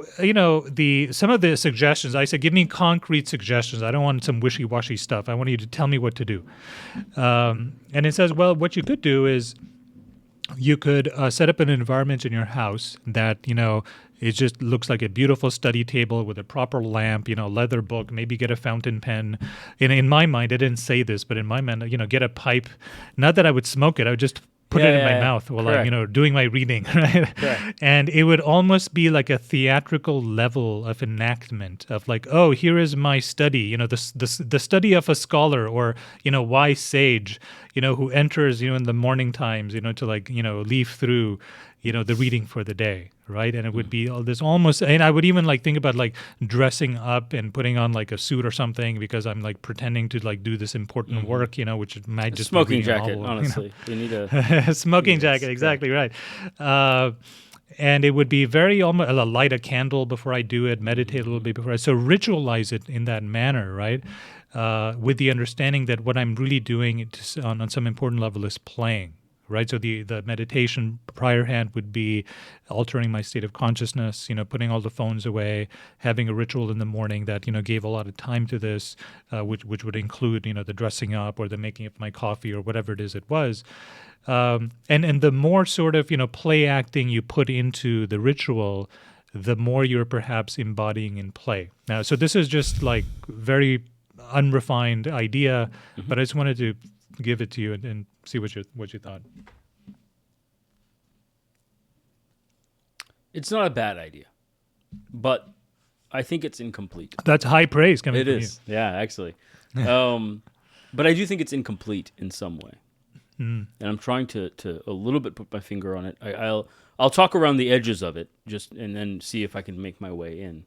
of the suggestions, I said, give me concrete suggestions. I don't want some wishy-washy stuff. I want you to tell me what to do. And it says, well, what you could do is you could set up an environment in your house that, it just looks like a beautiful study table with a proper lamp, leather book, maybe get a fountain pen. In my mind, I didn't say this, but in my mind, get a pipe. Not that I would smoke it. I would just put it in my mouth while I'm, doing my reading, right? Correct. And it would almost be like a theatrical level of enactment of like, oh, here is my study, the study of a scholar or, wise sage, who enters, in the morning times, to like, leaf through, the reading for the day, right? And it would be all this almost, and I would even like think about like dressing up and putting on like a suit or something because I'm like pretending to like do this important work, which might just smoking be jacket. novel, Honestly, you need a smoking jacket. Exactly right. And it would be very almost light a candle before I do it, meditate a little bit before so ritualize it in that manner, right? With the understanding that what I'm really doing on some important level is playing. Right, so the meditation prior hand would be altering my state of consciousness, putting all the phones away, having a ritual in the morning that gave a lot of time to this, which would include the dressing up or the making of my coffee or whatever it is it was, and the more sort of play acting you put into the ritual, the more you're perhaps embodying in play. Now, so this is just like very unrefined idea, but I just wanted to give it to you and see what you thought. It's not a bad idea, but I think it's incomplete. That's high praise coming from you. It is, yeah, actually. But I do think it's incomplete in some way, and I'm trying to a little bit put my finger on it. I'll talk around the edges of it and then see if I can make my way in.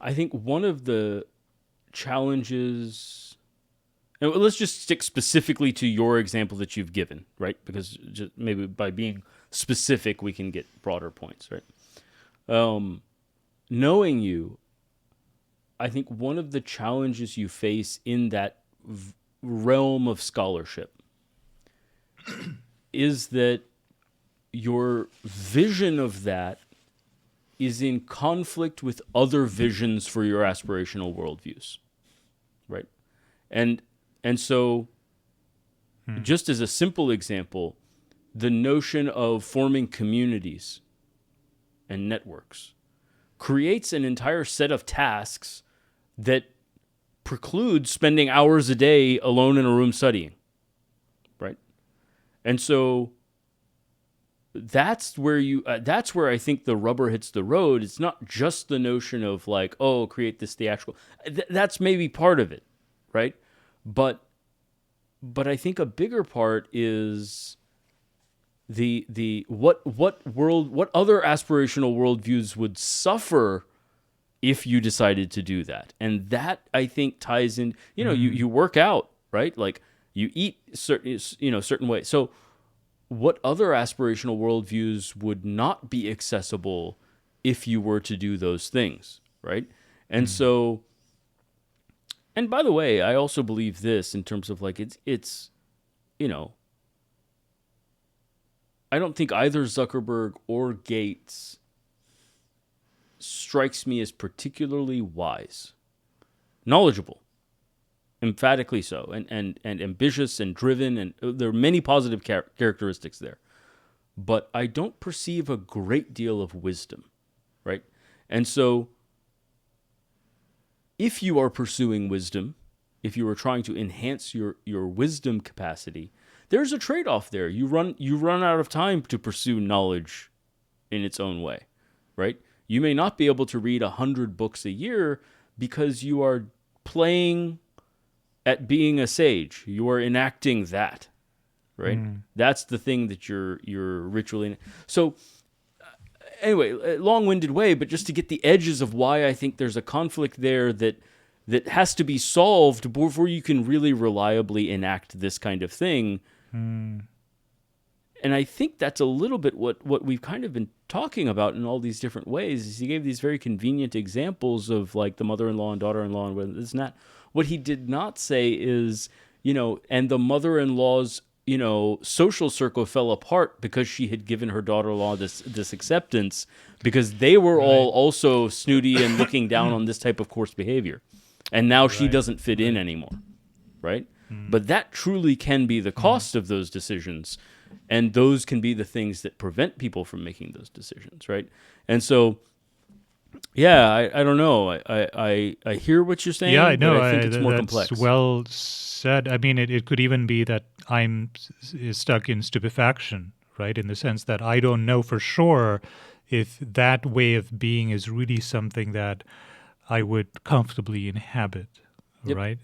I think one of the challenges. And let's just stick specifically to your example that you've given, right? Because just maybe by being specific, we can get broader points, right? Knowing you, I think one of the challenges you face in that realm of scholarship is that your vision of that is in conflict with other visions for your aspirational worldviews, right? And so, just as a simple example, the notion of forming communities and networks creates an entire set of tasks that precludes spending hours a day alone in a room studying, right? And so that's where I think the rubber hits the road. It's not just the notion of like, oh, create this theatrical. That's maybe part of it, right? But I think a bigger part is what other aspirational worldviews would suffer if you decided to do that. And that I think ties in, you work out, right? Like you eat certain ways. So what other aspirational worldviews would not be accessible if you were to do those things, right? And so, and by the way, I also believe this in terms of like, it's, you know, I don't think either Zuckerberg or Gates strikes me as particularly wise, knowledgeable, emphatically so, and ambitious and driven, and there are many positive characteristics there. But I don't perceive a great deal of wisdom, right? And so if you are pursuing wisdom, if you are trying to enhance your wisdom capacity, there's a trade-off there. You run out of time to pursue knowledge in its own way, right? You may not be able to read 100 books a year because you are playing at being a sage. You are enacting that, right? That's the thing that you're ritually. So anyway, long-winded way, but just to get the edges of why I think there's a conflict there that has to be solved before you can really reliably enact this kind of thing. And I think that's a little bit what we've kind of been talking about in all these different ways. Is he gave these very convenient examples of like the mother-in-law and daughter-in-law and this and that. What he did not say is, and the mother-in-law's, social circle fell apart because she had given her daughter-in-law this acceptance because they were all also snooty and looking down on this type of coarse behavior. And now she doesn't fit in anymore, right? But that truly can be the cost of those decisions. And those can be the things that prevent people from making those decisions, right? And so, yeah, I don't know. I hear what you're saying. Yeah, I know. But I think it's more that's complex. Well said. I mean, it could even be that I'm stuck in stupefaction, right? In the sense that I don't know for sure if that way of being is really something that I would comfortably inhabit, right?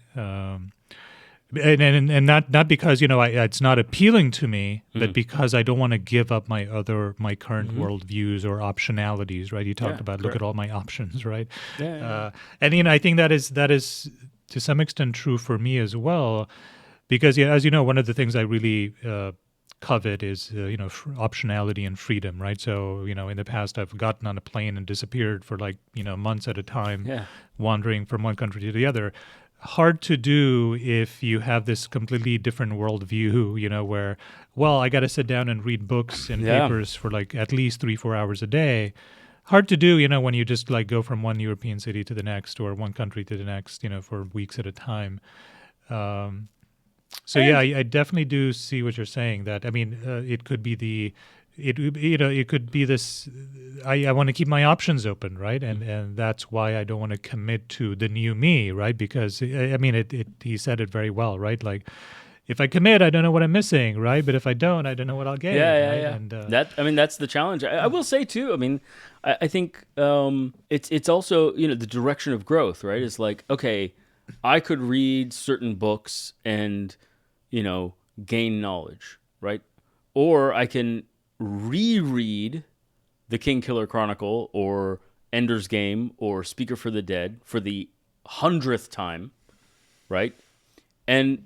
And not because it's not appealing to me, but because I don't want to give up my current worldviews or optionalities, right? You talked about look at all my options, right? And I think that is to some extent true for me as well, because as you know, one of the things I really covet is optionality and freedom, right? So in the past I've gotten on a plane and disappeared for months at a time, wandering from one country to the other. Hard to do if you have this completely different worldview, where, I got to sit down and read books and papers for at least 3-4 hours a day. Hard to do, when you just go from one European city to the next or one country to the next, for weeks at a time. I definitely do see what you're saying. That it could be it could be this. I want to keep my options open, right? And that's why I don't want to commit to the new me, right? Because he said it very well, right? Like, if I commit, I don't know what I'm missing, right? But if I don't, I don't know what I'll get. Yeah. And, that's the challenge. I will say too. I think it's also the direction of growth, right? It's like, okay, I could read certain books and gain knowledge, right? Or I can reread The King Killer Chronicle or Ender's Game or Speaker for the Dead for the 100th time, right? And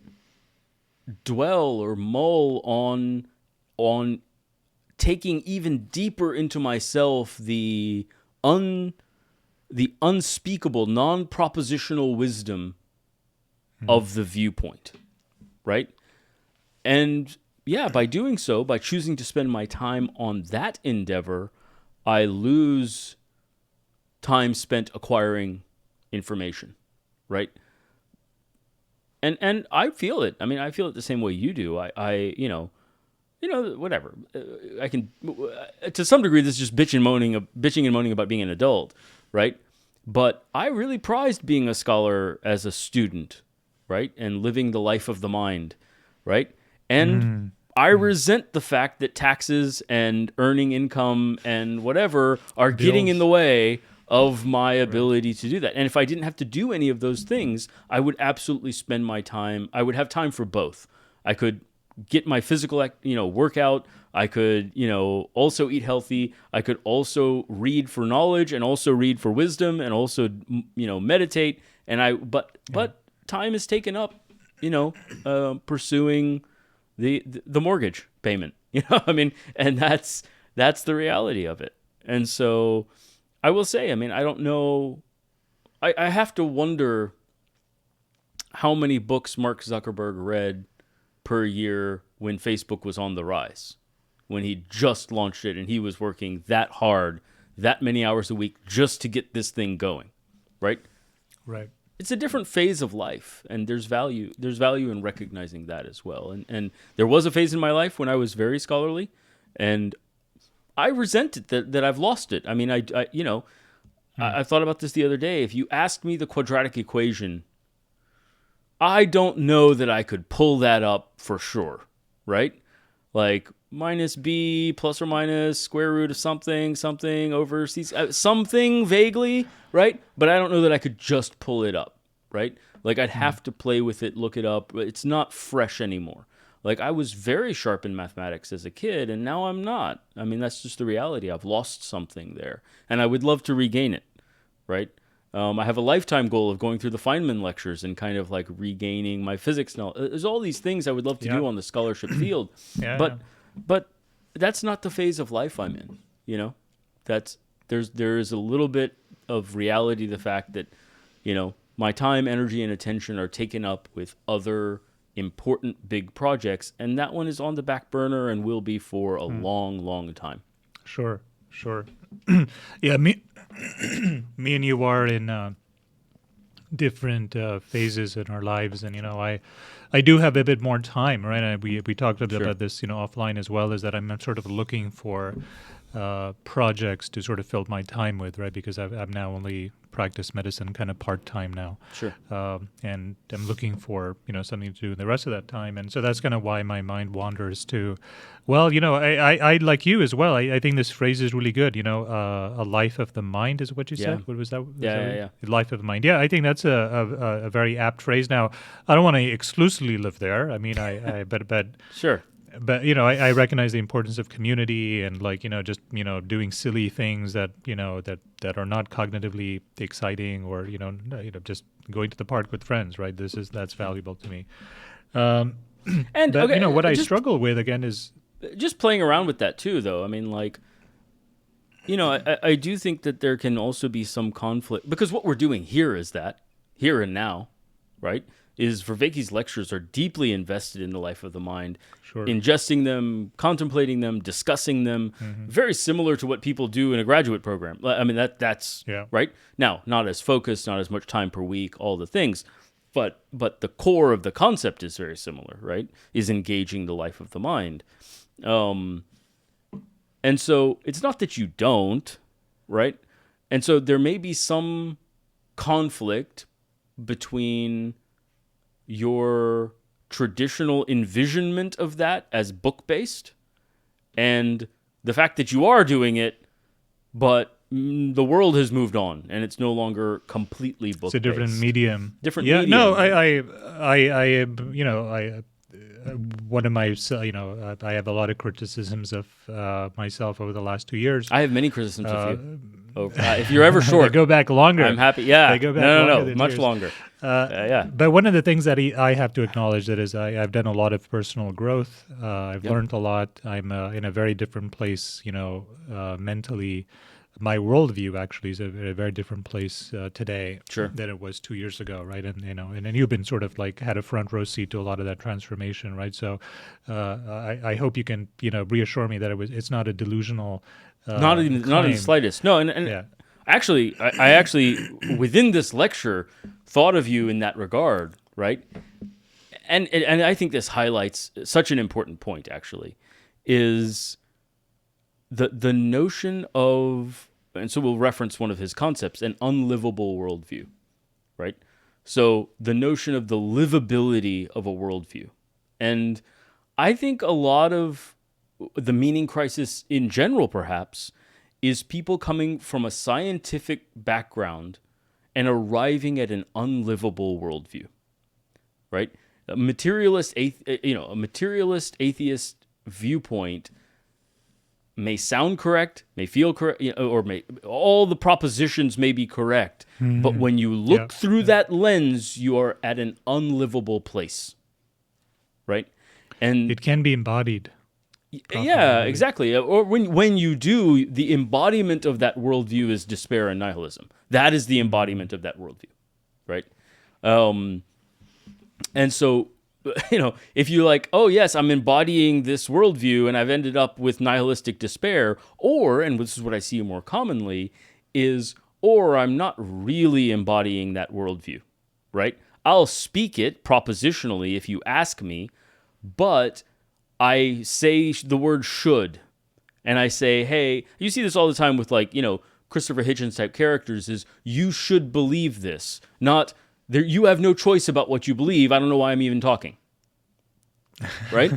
dwell or mull on taking even deeper into myself the unspeakable, non-propositional wisdom of the viewpoint, right? And by doing so, by choosing to spend my time on that endeavor, I lose time spent acquiring information, right? And I feel it. I feel it the same way you do. I whatever. I can, to some degree, this is just bitching and moaning about being an adult, right? But I really prized being a scholar as a student, right? And living the life of the mind, right? And I resent the fact that taxes and earning income and whatever are getting in the way of my ability to do that. And if I didn't have to do any of those things, I would absolutely spend my time. I would have time for both. I could get my physical, workout. I could, also eat healthy. I could also read for knowledge and also read for wisdom and also, meditate. And but time is taken up, pursuing the mortgage payment, and that's the reality of it. And so I will say, I mean, I don't know. I have to wonder how many books Mark Zuckerberg read per year when Facebook was on the rise, when he just launched it and he was working that hard, that many hours a week just to get this thing going, right? Right. It's a different phase of life, and there's value in recognizing that as well. And there was a phase in my life when I was very scholarly, and I resent it that I've lost it. I mean, I thought about this the other day. If you asked me the quadratic equation, I don't know that I could pull that up for sure, right? Like minus b plus or minus square root of something over c, something vaguely, right? But I don't know that I could just pull it up, right? Like I'd have to play with it, look it up. It's not fresh anymore. Like I was very sharp in mathematics as a kid, and now I'm not. I mean, that's just the reality. I've lost something there, and I would love to regain it, right? I have a lifetime goal of going through the Feynman lectures and kind of like regaining my physics knowledge. There's all these things I would love to do on the scholarship field, but that's not the phase of life I'm in. You know, there is a little bit of reality, the fact that, you know, my time, energy, and attention are taken up with other important big projects, and that one is on the back burner and will be for a long, long time. Sure. Yeah, me and you are in different phases in our lives, and I do have a bit more time, right? And we talked a bit about this, offline as well. Is that I'm sort of looking for projects to sort of fill my time with, right? Because I've now only practiced medicine kind of part-time now. Sure. And I'm looking for, something to do in the rest of that time. And so that's kind of why my mind wanders to, well, I like you as well. I think this phrase is really good. A life of the mind is what you said. What was that? Yeah. Life of the mind. Yeah, I think that's a very apt phrase. Now, I don't want to exclusively live there. I mean, but Sure. But I recognize the importance of community and just doing silly things that that are not cognitively exciting, or just going to the park with friends, right? That's valuable to me. And but, what I struggle with again is just playing around with that too, though. I mean, like, I do think that there can also be some conflict, because what we're doing here is that here and now, right? Is Vervaeke's lectures are deeply invested in the life of the mind, ingesting them, contemplating them, discussing them, very similar to what people do in a graduate program. I mean, that's right. Now, not as focused, not as much time per week, all the things, but the core of the concept is very similar, right? Is engaging the life of the mind. And so it's not that you don't, right? And so there may be some conflict between your traditional envisionment of that as book-based and the fact that you are doing it, but the world has moved on and it's no longer completely book-based. It's a different medium. Medium. No, I one of my, I have a lot of criticisms of myself over the last 2 years. I have many criticisms of you. If you're ever short, they go back longer. I'm happy. Yeah, they go back no, much years. Longer. But one of the things that I have to acknowledge that is I've done a lot of personal growth. I've learned a lot. I'm in a very different place, mentally. My worldview actually is a very different place today than it was 2 years ago, right? And and you've been sort of like had a front row seat to a lot of that transformation, right? So I hope you can reassure me that it's not a delusional. Not in the slightest. No, and actually, I actually within this lecture thought of you in that regard, right? And I think this highlights such an important point. Actually, is the notion of, and so we'll reference one of his concepts, an unlivable worldview, right? So the notion of the livability of a worldview, and I think a lot of the meaning crisis in general, perhaps, is people coming from a scientific background and arriving at an unlivable worldview, right? A materialist atheist viewpoint may sound correct, may feel correct, or all the propositions may be correct, but when you look through that lens, you are at an unlivable place, right? And it can be embodied. Yeah, really. exactly. Or when you do, the embodiment of that worldview is despair and nihilism. That is the embodiment of that worldview, right? And so, if you're like, oh yes, I'm embodying this worldview, and I've ended up with nihilistic despair, or, and this is what I see more commonly, is, or I'm not really embodying that worldview, right? I'll speak it propositionally if you ask me, but I say the word should, and I say, hey, you see this all the time with Christopher Hitchens type characters is you should believe this, not there. You have no choice about what you believe. I don't know why I'm even talking. Right?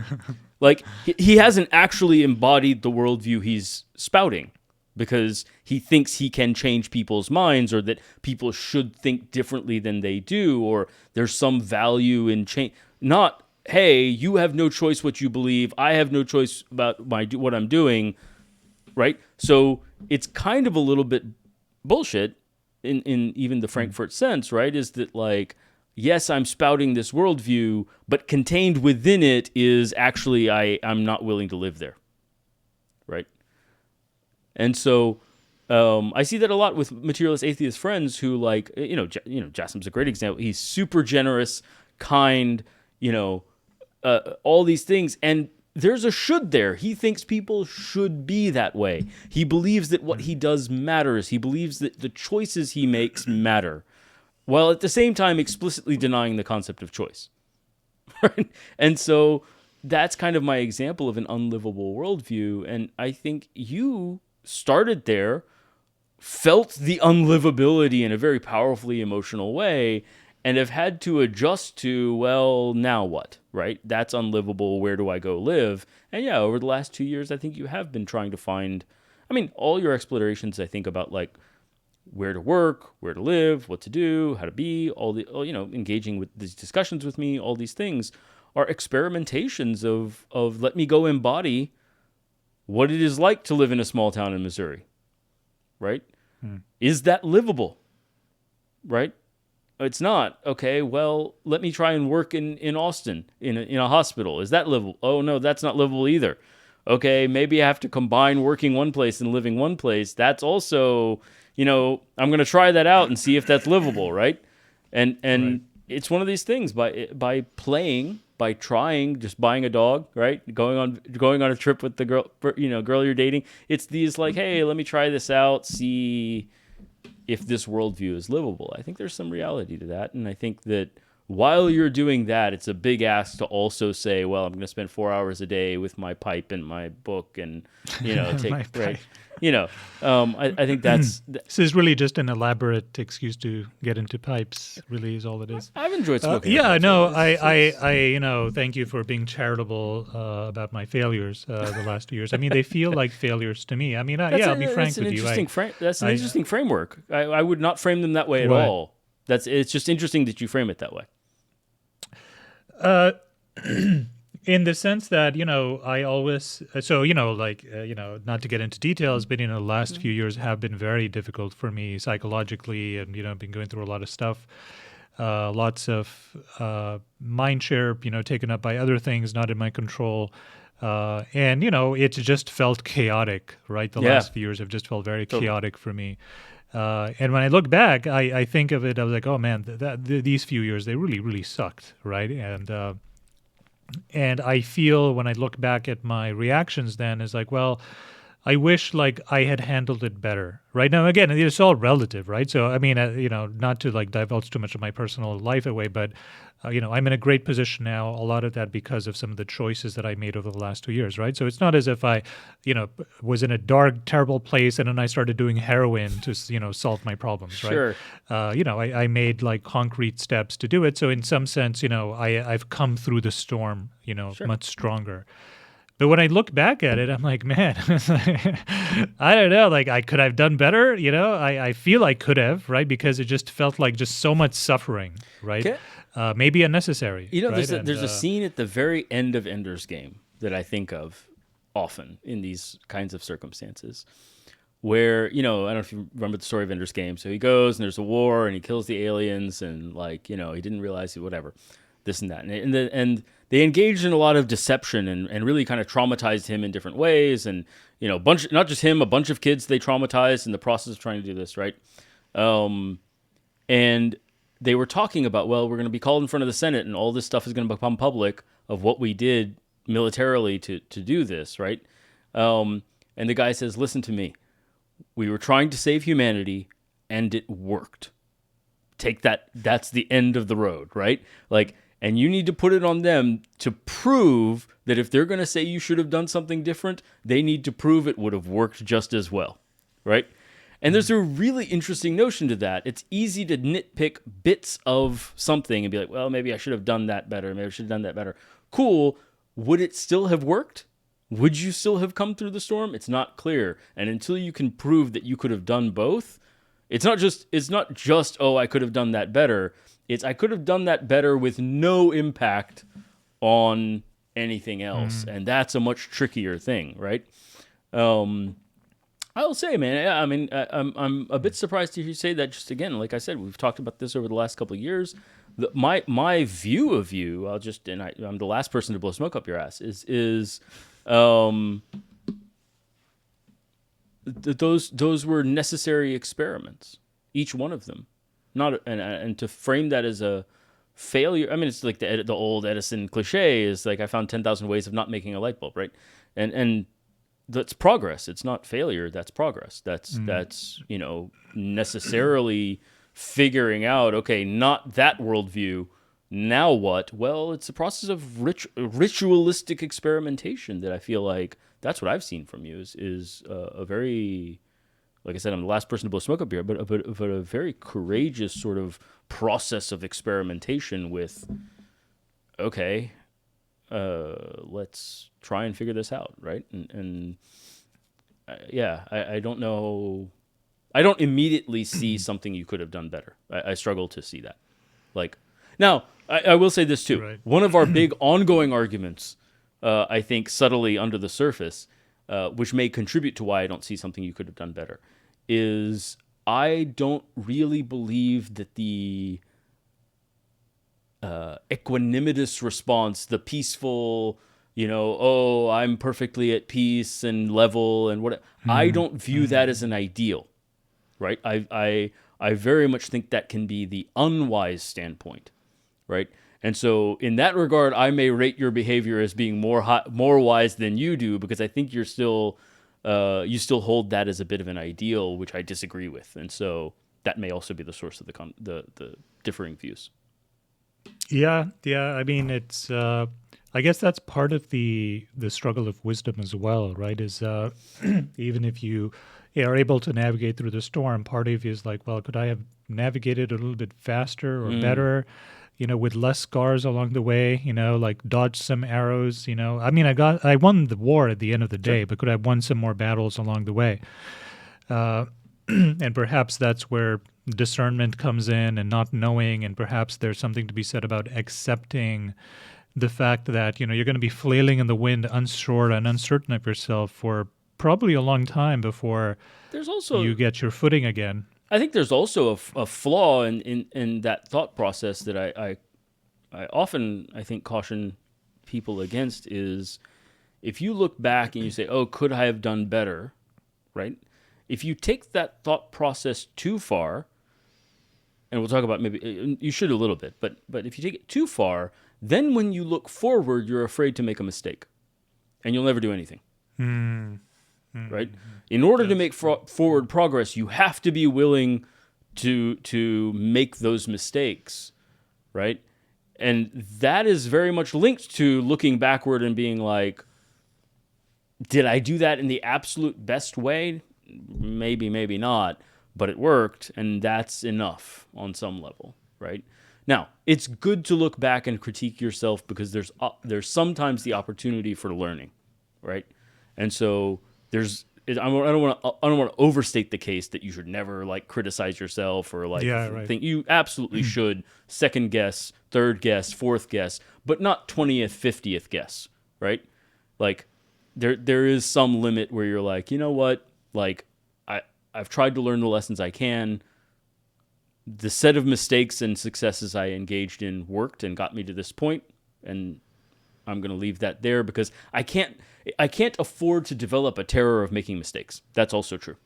Like he hasn't actually embodied the worldview he's spouting because he thinks he can change people's minds or that people should think differently than they do or there's some value in change. Not, hey, you have no choice what you believe. I have no choice about what I'm doing. Right? So it's kind of a little bit bullshit in even the Frankfurt sense, right? Is that like, yes, I'm spouting this worldview, but contained within it is actually I'm not willing to live there, right? And so I see that a lot with materialist atheist friends who Jassim's a great example. He's super generous, kind, all these things, and there's a should there. He thinks people should be that way. He believes that what he does matters. He believes that the choices he makes matter, while at the same time explicitly denying the concept of choice. Right? And so that's kind of my example of an unlivable worldview. And I think you started there, felt the unlivability in a very powerfully emotional way, and have had to adjust to, well, now what, right? That's unlivable. Where do I go live? And yeah, over the last 2 years, I think you have been trying to find, all your explorations, I think, about like where to work, where to live, what to do, how to be, engaging with these discussions with me, all these things are experimentations of let me go embody what it is like to live in a small town in Missouri, right? Is that livable, right? It's not. Okay, well, let me try and work in Austin in a hospital. Is that livable? Oh, no, that's not livable either. Okay, maybe I have to combine working one place and living one place. That's also, I'm going to try that out and see if that's livable, right? And right. It's one of these things by playing, by trying, just buying a dog, right? Going on a trip with the girl you're dating. It's these like, hey, let me try this out, see if this worldview is livable. I think there's some reality to that. And I think that while you're doing that, it's a big ask to also say, well, I'm going to spend 4 hours a day with my pipe and my book and, take, right. I think that's... This is really just an elaborate excuse to get into pipes, really is all it is. I've enjoyed smoking. I thank you for being charitable about my failures the last 2 years. They feel like failures to me. I'll be frank with you. That's an interesting framework. I would not frame them that way at all. It's just interesting that you frame it that way. In the sense that, I always, not to get into details, but, the last few years have been very difficult for me psychologically and, I've been going through a lot of stuff, lots of mind share, taken up by other things not in my control. And, it just felt chaotic, right? The last few years have just felt very chaotic for me. And when I look back, I think of it, I was like, oh man, these few years, they really, really sucked, right? And I feel when I look back at my reactions then is like, well, I wish like I had handled it better, right? Now, again, it's all relative, right? So, not to like divulge too much of my personal life away, but, I'm in a great position now, a lot of that because of some of the choices that I made over the last 2 years, right? So it's not as if I, was in a dark, terrible place and then I started doing heroin to, solve my problems, right? Sure. I made like concrete steps to do it. So in some sense, I've come through the storm, Sure. much stronger. But when I look back at it, I'm like, man, I don't know. Like, I could have done better. I feel I could have, right? Because it just felt like just so much suffering, right? Okay. Maybe unnecessary. Right? There's a scene at the very end of Ender's Game that I think of often in these kinds of circumstances where, I don't know if you remember the story of Ender's Game. So he goes and there's a war and he kills the aliens and he didn't realize it, whatever. this and that. And they engaged in a lot of deception and really kind of traumatized him in different ways. And, not just him, a bunch of kids they traumatized in the process of trying to do this, right? And they were talking about, well, we're going to be called in front of the Senate and all this stuff is going to become public of what we did militarily to do this, right? And the guy says, listen to me. We were trying to save humanity and it worked. Take that. That's the end of the road, right? And you need to put it on them to prove that if they're going to say you should have done something different, they need to prove it would have worked just as well, right? And there's a really interesting notion to that. It's easy to nitpick bits of something and be like, well, maybe I should have done that better. Maybe I should have done that better. Cool. Would it still have worked? Would you still have come through the storm? It's not clear. And until you can prove that you could have done both, it's not just, oh, I could have done that better. It's I could have done that better with no impact on anything else. And that's a much trickier thing, right? I'll say, man, I mean, I'm a bit surprised to hear you say that. Just again, like I said, we've talked about this over the last couple of years. My view of you, I'm the last person to blow smoke up your ass, is those were necessary experiments, each one of them. Not and to frame that as a failure. I mean, it's like the old Edison cliche is like I found 10,000 ways of not making a light bulb, right? And that's progress. It's not failure. That's progress. That's necessarily figuring out. Okay, not that worldview. Now what? Well, it's a process of ritualistic experimentation that I feel like that's what I've seen from you is a very, like I said, I'm the last person to blow smoke up here, but a very courageous sort of process of experimentation with, okay, let's try and figure this out, right? I don't know. I don't immediately see something you could have done better. I struggle to see that. Now, I will say this too. Right. One of our big ongoing arguments, I think subtly under the surface, which may contribute to why I don't see something you could have done better, is I don't really believe that the equanimitous response, the peaceful, I'm perfectly at peace and level and what, I don't view that as an ideal, right? I very much think that can be the unwise standpoint, right? And so in that regard, I may rate your behavior as being more wise than you do, because I think you still hold that as a bit of an ideal, which I disagree with. And so that may also be the source of the differing views. Yeah. I mean, it's. I guess that's part of the struggle of wisdom as well, right? Is even if you are able to navigate through the storm, part of you is like, well, could I have navigated a little bit faster or better? With less scars along the way, like dodge some arrows, I mean, I won the war at the end of the day, but could I have won some more battles along the way? And perhaps that's where discernment comes in and not knowing, and perhaps there's something to be said about accepting the fact that, you're going to be flailing in the wind, unsure and uncertain of yourself for probably a long time before you get your footing again. I think there's also a flaw in that thought process that I often, I think, caution people against is if you look back and you say, oh, could I have done better, right? If you take that thought process too far, and we'll talk about maybe, you should a little bit, but if you take it too far, then when you look forward, you're afraid to make a mistake, and you'll never do anything. Right? In order to make forward progress, you have to be willing to make those mistakes, right? And that is very much linked to looking backward and being like, did I do that in the absolute best way? Maybe, maybe not, but it worked, and that's enough on some level, right? Now, it's good to look back and critique yourself because there's sometimes the opportunity for learning, right? And so I don't want to overstate the case that you should never criticize yourself or think you absolutely should second guess, third guess, fourth guess, but not 20th, 50th guess, right? There is some limit where you're like, you know what? I've tried to learn the lessons I can. the set of mistakes and successes I engaged in worked and got me to this point, and I'm going to leave that there because I can't afford to develop a terror of making mistakes. That's also true.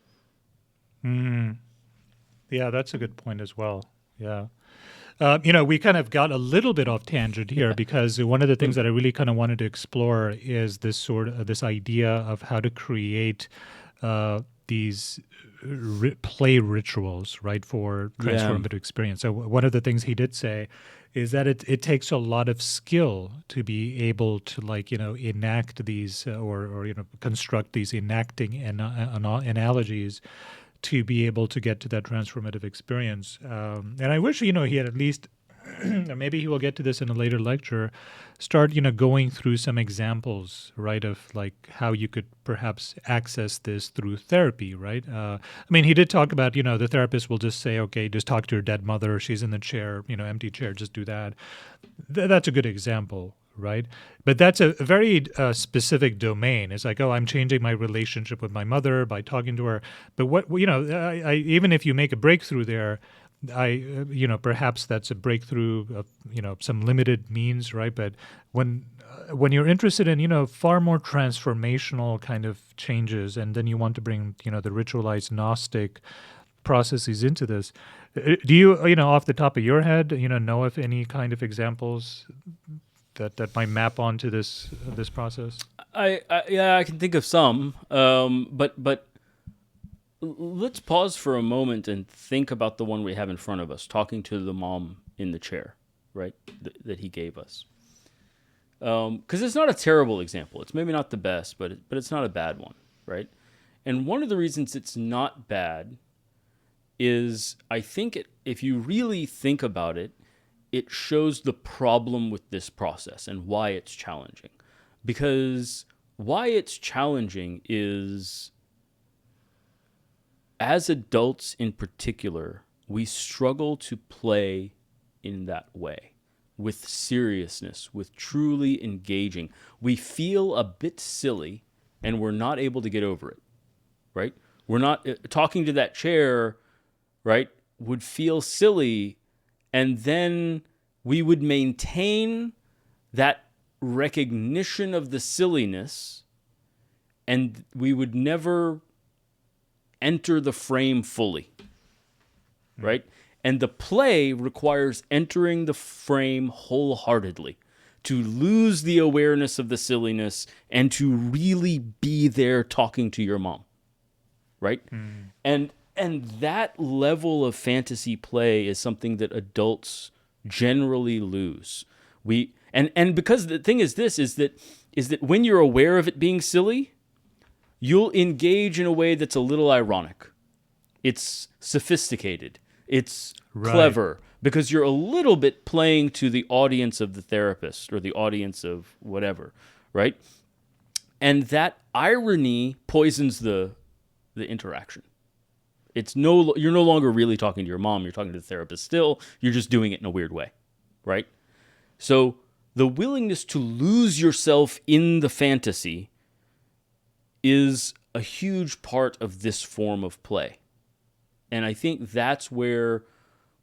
Yeah, that's a good point as well. Yeah. We kind of got a little bit off tangent here because one of the things that I really kind of wanted to explore is this idea of how to create these play rituals, right, for transformative experience. So one of the things he did say is that it takes a lot of skill to be able to enact these or construct these enacting analogies to be able to get to that transformative experience. And I wish, he had at least, maybe he will get to this in a later lecture, start, going through some examples, right, of like how you could perhaps access this through therapy, right? He did talk about, the therapist will just say, okay, just talk to your dead mother. She's in the chair, empty chair, just do that. That's a good example, right? But that's a very specific domain. It's like, oh, I'm changing my relationship with my mother by talking to her. But I even if you make a breakthrough there, perhaps that's a breakthrough of, some limited means, right? But when you're interested in, far more transformational kind of changes, and then you want to bring, the ritualized Gnostic processes into this, do you, off the top of your head, know of any kind of examples that might map onto this process? I can think of some, but let's pause for a moment and think about the one we have in front of us, talking to the mom in the chair, right, that he gave us. Because it's not a terrible example. It's maybe not the best, but it's not a bad one, right? And one of the reasons it's not bad is I think if you really think about it, it shows the problem with this process and why it's challenging. Because why it's challenging is, as adults in particular, we struggle to play in that way, with seriousness, with truly engaging. We feel a bit silly and we're not able to get over it, right? We're not talking to that chair, right, would feel silly, and then we would maintain that recognition of the silliness, and we would never enter the frame fully, right? And the play requires entering the frame wholeheartedly, to lose the awareness of the silliness and to really be there talking to your mom, right? And that level of fantasy play is something that adults generally lose. And because the thing is this is that when you're aware of it being silly, you'll engage in a way that's a little ironic. It's sophisticated. It's clever, because you're a little bit playing to the audience of the therapist or the audience of whatever, right? And that irony poisons the interaction. You're no longer really talking to your mom. You're talking to the therapist still. You're just doing it in a weird way, right? So the willingness to lose yourself in the fantasy is a huge part of this form of play. And I think that's where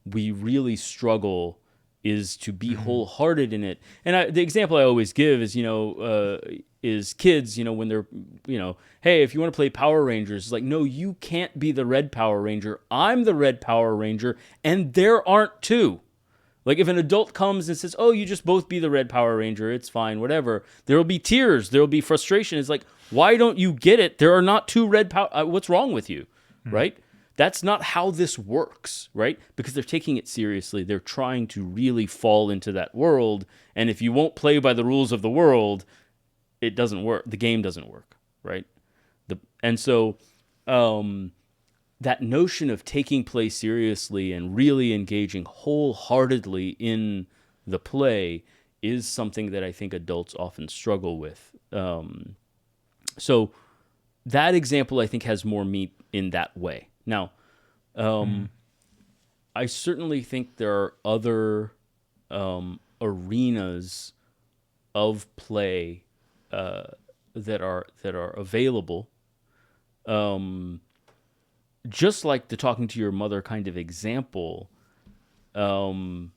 we really struggle, is to be wholehearted in it. And the example I always give is, is kids, when they're, hey, if you want to play Power Rangers, it's like, no, you can't be the red Power Ranger. I'm the red Power Ranger, and there aren't two. Like, if an adult comes and says, oh, you just both be the red Power Ranger, it's fine, whatever, there will be tears, there will be frustration. It's like, why don't you get it? There are not two red Power... what's wrong with you, right? That's not how this works, right? Because they're taking it seriously. They're trying to really fall into that world. And if you won't play by the rules of the world, it doesn't work. The game doesn't work, right? And so that notion of taking play seriously and really engaging wholeheartedly in the play is something that I think adults often struggle with. So that example, I think, has more meat in that way. Now, I certainly think there are other arenas of play that are available. Just like the talking to your mother kind of example, I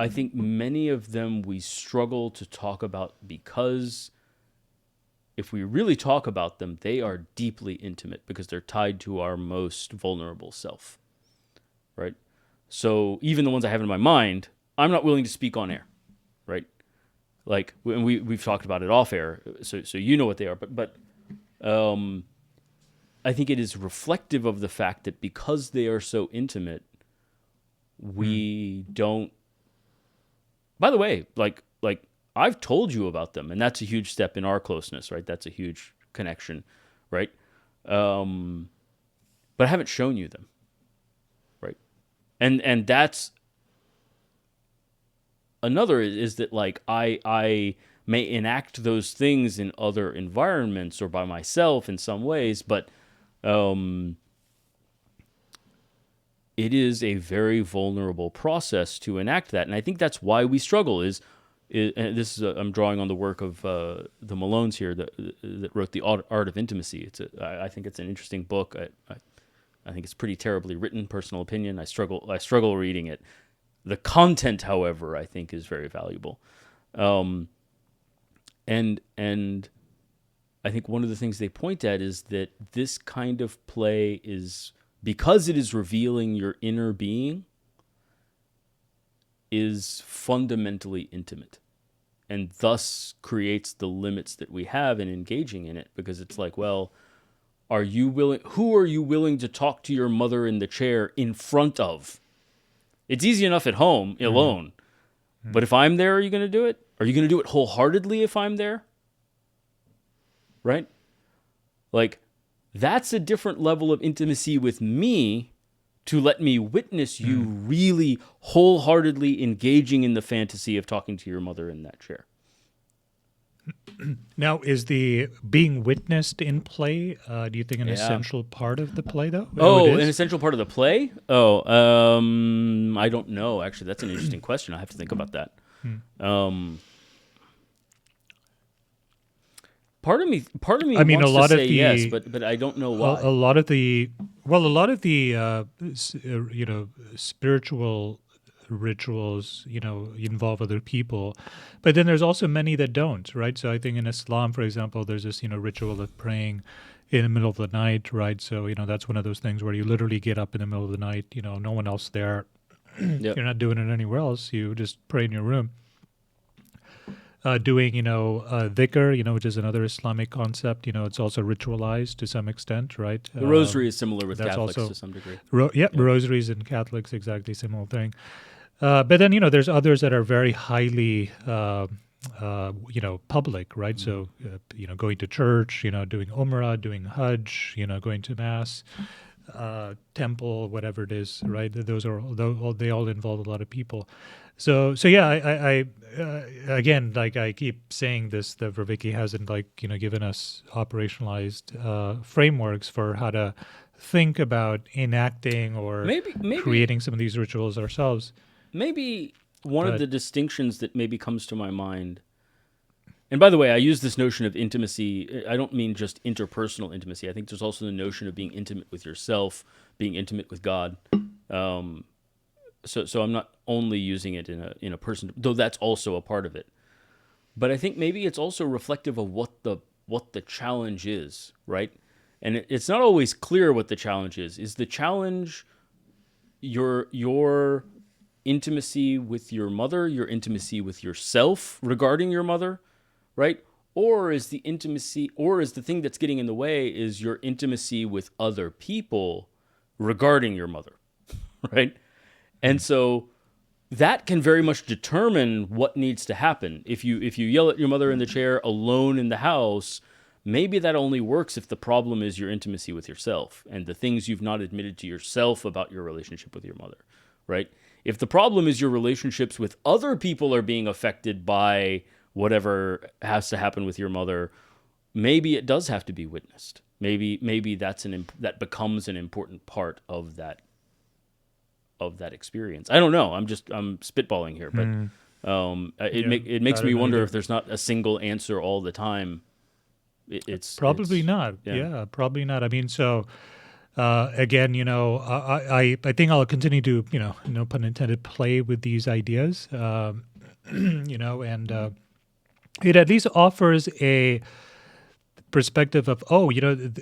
think many of them we struggle to talk about because if we really talk about them, they are deeply intimate because they're tied to our most vulnerable self, right? So even the ones I have in my mind, I'm not willing to speak on air, right? Like we've talked about it off air, so you know what they are. But I think it is reflective of the fact that because they are so intimate, we don't. By the way, like I've told you about them, and that's a huge step in our closeness, right? That's a huge connection, right? But I haven't shown you them, right? And that's another is that like I may enact those things in other environments or by myself in some ways, but it is a very vulnerable process to enact that, and I think that's why we struggle. And this is I'm drawing on the work of the Malones here that wrote the Art of Intimacy. I think it's an interesting book. I think it's pretty terribly written. Personal opinion. I struggle reading it. The content, however, I think is very valuable. And I think one of the things they point at is that this kind of play is, because it is revealing your inner being, is fundamentally intimate and thus creates the limits that we have in engaging in it, because it's like, well, who are you willing to talk to your mother in the chair in front of? It's easy enough at home alone. But if I'm there, are you going to do it? Are you going to do it wholeheartedly if I'm there? Right? Like, that's a different level of intimacy with me to let me witness you really wholeheartedly engaging in the fantasy of talking to your mother in that chair. Now, is the being witnessed in play, do you think, an essential part of the play, though? Oh, an essential part of the play? Oh, I don't know. Actually, that's an interesting question. I have to think about that. Part of me I mean, wants a lot to of say the, yes, but I don't know why. a lot of the spiritual rituals, involve other people, but then there's also many that don't, right? So I think in Islam, for example, there's this, ritual of praying in the middle of the night, right? So, that's one of those things where you literally get up in the middle of the night, no one else there. Yep. You're not doing it anywhere else. You just pray in your room. Doing, dhikr, which is another Islamic concept, it's also ritualized to some extent, right? The rosary is similar with that's Catholics also, to some degree. Rosaries and Catholics, exactly similar thing. But then, there's others that are very highly, public, right? So, going to church, doing Umrah, doing Hajj, going to Mass, temple, whatever it is, right? Those are they all involve a lot of people. So yeah, I again, like I keep saying this, that Vervaeke hasn't given us operationalized frameworks for how to think about enacting or maybe creating some of these rituals ourselves. Maybe one of the distinctions that maybe comes to my mind, and by the way, I use this notion of intimacy, I don't mean just interpersonal intimacy. I think there's also the notion of being intimate with yourself, being intimate with God. So I'm not only using it in a person, though that's also a part of it. But I think maybe it's also reflective of what the challenge is, right? And it's not always clear what the challenge is. Is the challenge your intimacy with your mother, your intimacy with yourself regarding your mother, right? Or is the thing that's getting in the way is your intimacy with other people regarding your mother, right? And so that can very much determine what needs to happen. If you yell at your mother in the chair alone in the house, maybe that only works if the problem is your intimacy with yourself and the things you've not admitted to yourself about your relationship with your mother, right? If the problem is your relationships with other people are being affected by whatever has to happen with your mother, maybe it does have to be witnessed. Maybe that becomes an important part of that experience. I don't know. I'm spitballing here, but it makes me wonder if there's not a single answer all the time. It's probably not. Yeah, probably not. I mean, so Again, I think I'll continue to, no pun intended, play with these ideas, and it at least offers a perspective of,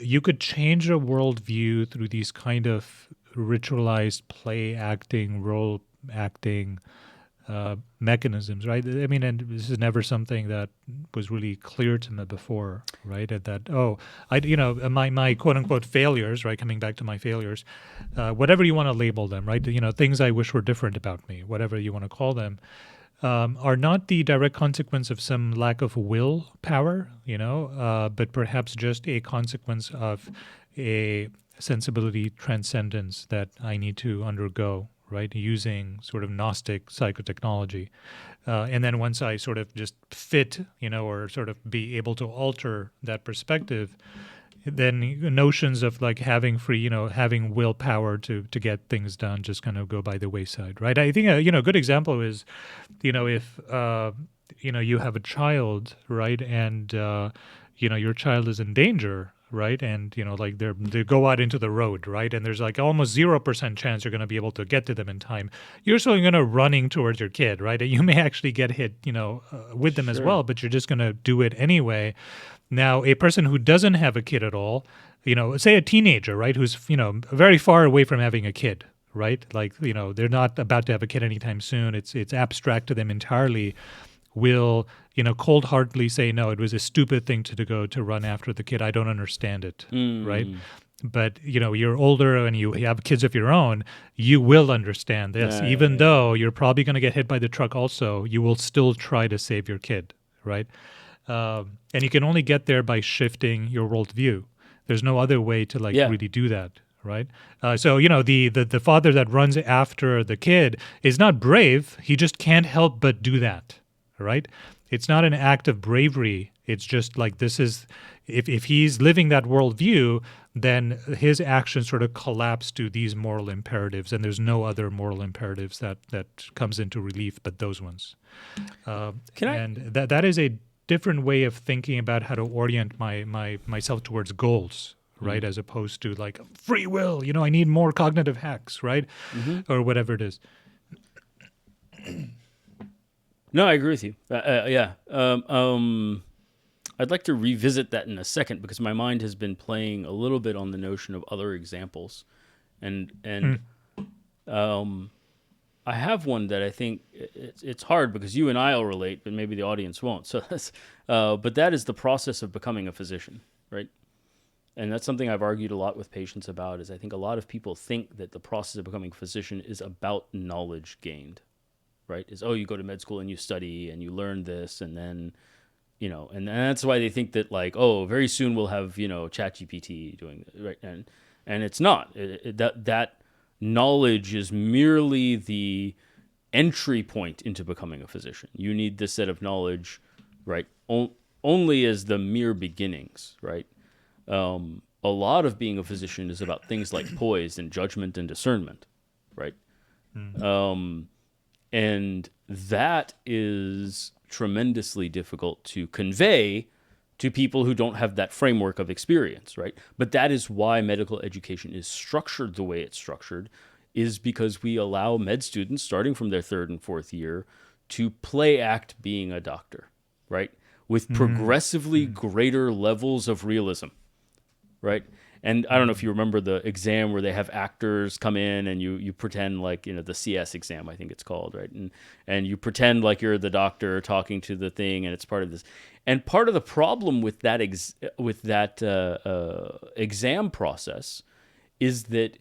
you could change a worldview through these kind of ritualized play acting, role acting mechanisms, right? I mean, and this is never something that was really clear to me before, right? And that, my quote unquote failures, right? Coming back to my failures, whatever you want to label them, right? Things I wish were different about me, whatever you want to call them, are not the direct consequence of some lack of willpower, but perhaps just a consequence of a sensibility transcendence that I need to undergo, right, using sort of Gnostic psychotechnology. And then once I sort of just fit, or sort of be able to alter that perspective, then notions of like having free, having willpower to get things done just kind of go by the wayside, right? I think a good example is, if you have a child, right, and your child is in danger, right, and like they go out into the road, right, and there's like almost 0% chance you're going to be able to get to them in time. You're still going to running towards your kid, right? And you may actually get hit, with them as well, but you're just going to do it anyway. Now, a person who doesn't have a kid at all, say a teenager, right, who's, very far away from having a kid, right? Like, they're not about to have a kid anytime soon. It's abstract to them entirely. Will, cold-heartedly say, no, it was a stupid thing to go to run after the kid. I don't understand it, right? But, you're older and you have kids of your own, you will understand this. Even though you're probably going to get hit by the truck also, you will still try to save your kid, right? And you can only get there by shifting your worldview. There's no other way to really do that, right? So the father that runs after the kid is not brave. He just can't help but do that, right? It's not an act of bravery. It's just like this is if he's living that worldview, then his actions sort of collapse to these moral imperatives, and there's no other moral imperatives that comes into relief but those ones. That is a different way of thinking about how to orient myself towards goals, right? As opposed to like free will, I need more cognitive hacks, right? Or whatever it is. No, I agree with you. Yeah. I'd like to revisit that in a second because my mind has been playing a little bit on the notion of other examples. And I have one that I think it's hard because you and I will relate, but maybe the audience won't. So but that is the process of becoming a physician, right? And that's something I've argued a lot with patients about is I think a lot of people think that the process of becoming a physician is about knowledge gained, right? Is, you go to med school and you study and you learn this and then, and that's why they think that like, very soon we'll have, ChatGPT doing it, right? And it's not. That knowledge is merely the entry point into becoming a physician. You need this set of knowledge, right? Only as the mere beginnings, right? A lot of being a physician is about things like poise and judgment and discernment, right? And that is tremendously difficult to convey to people who don't have that framework of experience, right? But that is why medical education is structured the way it's structured, is because we allow med students starting from their third and fourth year to play act being a doctor, right? With progressively greater levels of realism, right? And I don't know if you remember the exam where they have actors come in and you pretend like, the CS exam, I think it's called, right? And you pretend like you're the doctor talking to the thing and it's part of this. And part of the problem with that exam process is that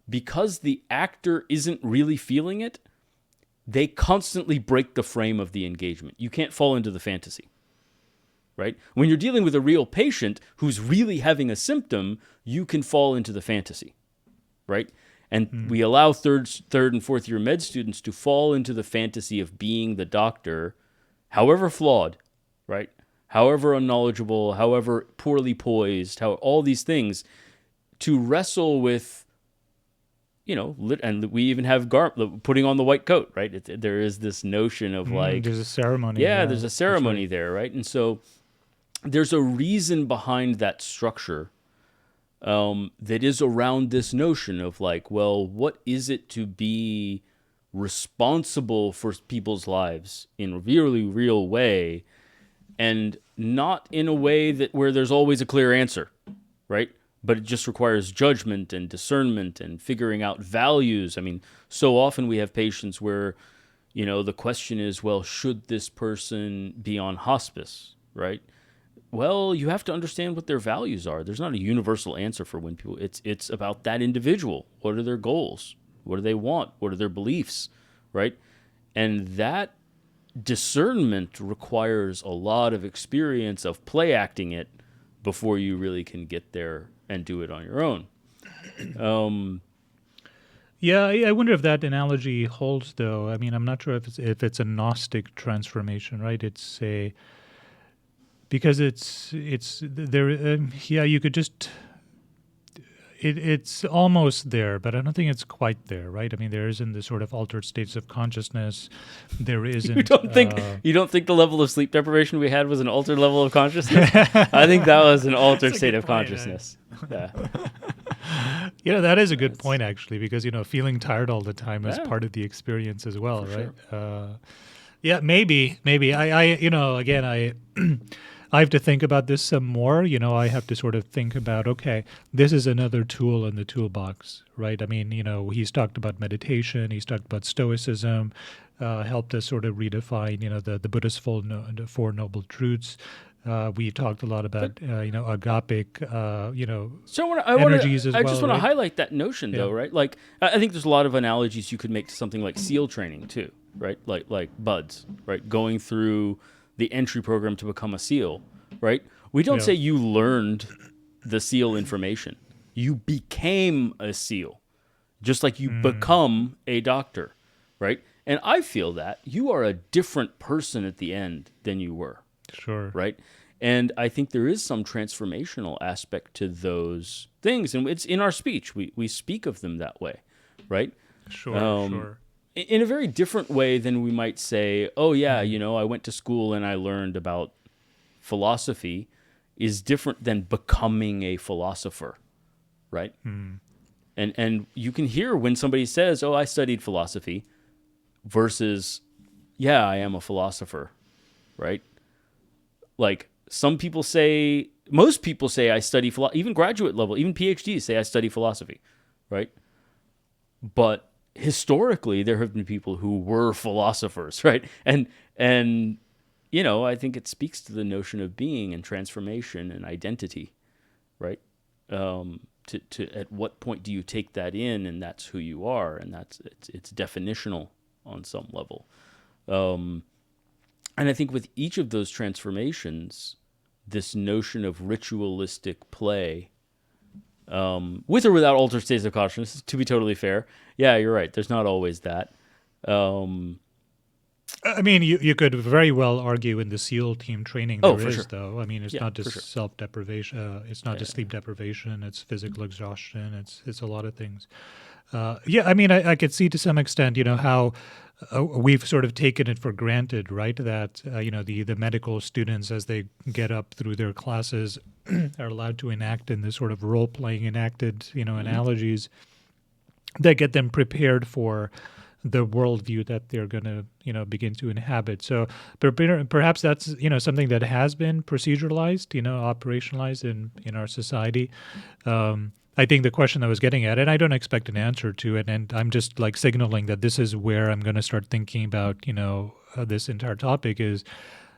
because the actor isn't really feeling it, they constantly break the frame of the engagement. You can't fall into the fantasy. Right? When you're dealing with a real patient who's really having a symptom, you can fall into the fantasy, right? And we allow third and fourth year med students to fall into the fantasy of being the doctor, however flawed, right? However unknowledgeable, however poorly poised, all these things, to wrestle with, and we even have putting on the white coat, right? There is this notion of like... There's a ceremony. Yeah, there's a ceremony there, right? And so... there's a reason behind that structure that is around this notion of like, well, what is it to be responsible for people's lives in a really real way, and not in a way that where there's always a clear answer, right? But it just requires judgment and discernment and figuring out values. I mean, so often we have patients where, the question is, well, should this person be on hospice, right? Well, you have to understand what their values are. There's not a universal answer for when people. It's about that individual. What are their goals? What do they want? What are their beliefs, right? And that discernment requires a lot of experience of play acting it before you really can get there and do it on your own. Yeah, I wonder if that analogy holds, though. I mean, I'm not sure if it's a Gnostic transformation, right? It's a because it's there. Yeah, you could just. It's almost there, but I don't think it's quite there, right? I mean, there isn't the sort of altered states of consciousness. There isn't. You don't think the level of sleep deprivation we had was an altered level of consciousness? I think that was an altered state of consciousness. Yeah. That is a good point, actually, because feeling tired all the time is part of the experience as well, For right? sure. Yeah, maybe. Again, I have to think about this some more. I have to sort of think about, okay, this is another tool in the toolbox, right? I mean, he's talked about meditation, he's talked about Stoicism, helped us sort of redefine, the Buddhist Four Noble Truths. We talked a lot about, agapic, energies as well. I just want to right? highlight that notion, though, right? Like, I think there's a lot of analogies you could make to something like SEAL training, too, right? Like buds, right? Going through the entry program to become a SEAL, right? We don't say you learned the SEAL information. You became a SEAL, just like you become a doctor, right? And I feel that you are a different person at the end than you were. Sure. Right? And I think there is some transformational aspect to those things. And it's in our speech. We speak of them that way, right? Sure. In a very different way than we might say, oh, yeah, I went to school and I learned about philosophy, is different than becoming a philosopher, right? And you can hear when somebody says, oh, I studied philosophy, versus, yeah, I am a philosopher, right? Like, most people say I study philosophy, even graduate level, even PhDs say I study philosophy, right? But historically, there have been people who were philosophers, right? And I think it speaks to the notion of being and transformation and identity, right? To at what point do you take that in, and that's who you are, and it's definitional on some level. And I think with each of those transformations, this notion of ritualistic play, with or without altered states of consciousness, to be totally fair, yeah, you're right. There's not always that. I mean, you could very well argue in the SEAL team training there is, sure. though. I mean, it's not just sure. self-deprivation. It's not just sleep deprivation. It's physical exhaustion. It's a lot of things. I mean, I could see to some extent, how we've sort of taken it for granted, right? That the medical students, as they get up through their classes, are allowed to enact in this sort of role-playing enacted, analogies that get them prepared for the worldview that they're going to, begin to inhabit. So perhaps that's, something that has been proceduralized, operationalized in our society. I think the question I was getting at, and I don't expect an answer to it, and I'm just like signaling that this is where I'm going to start thinking about, this entire topic is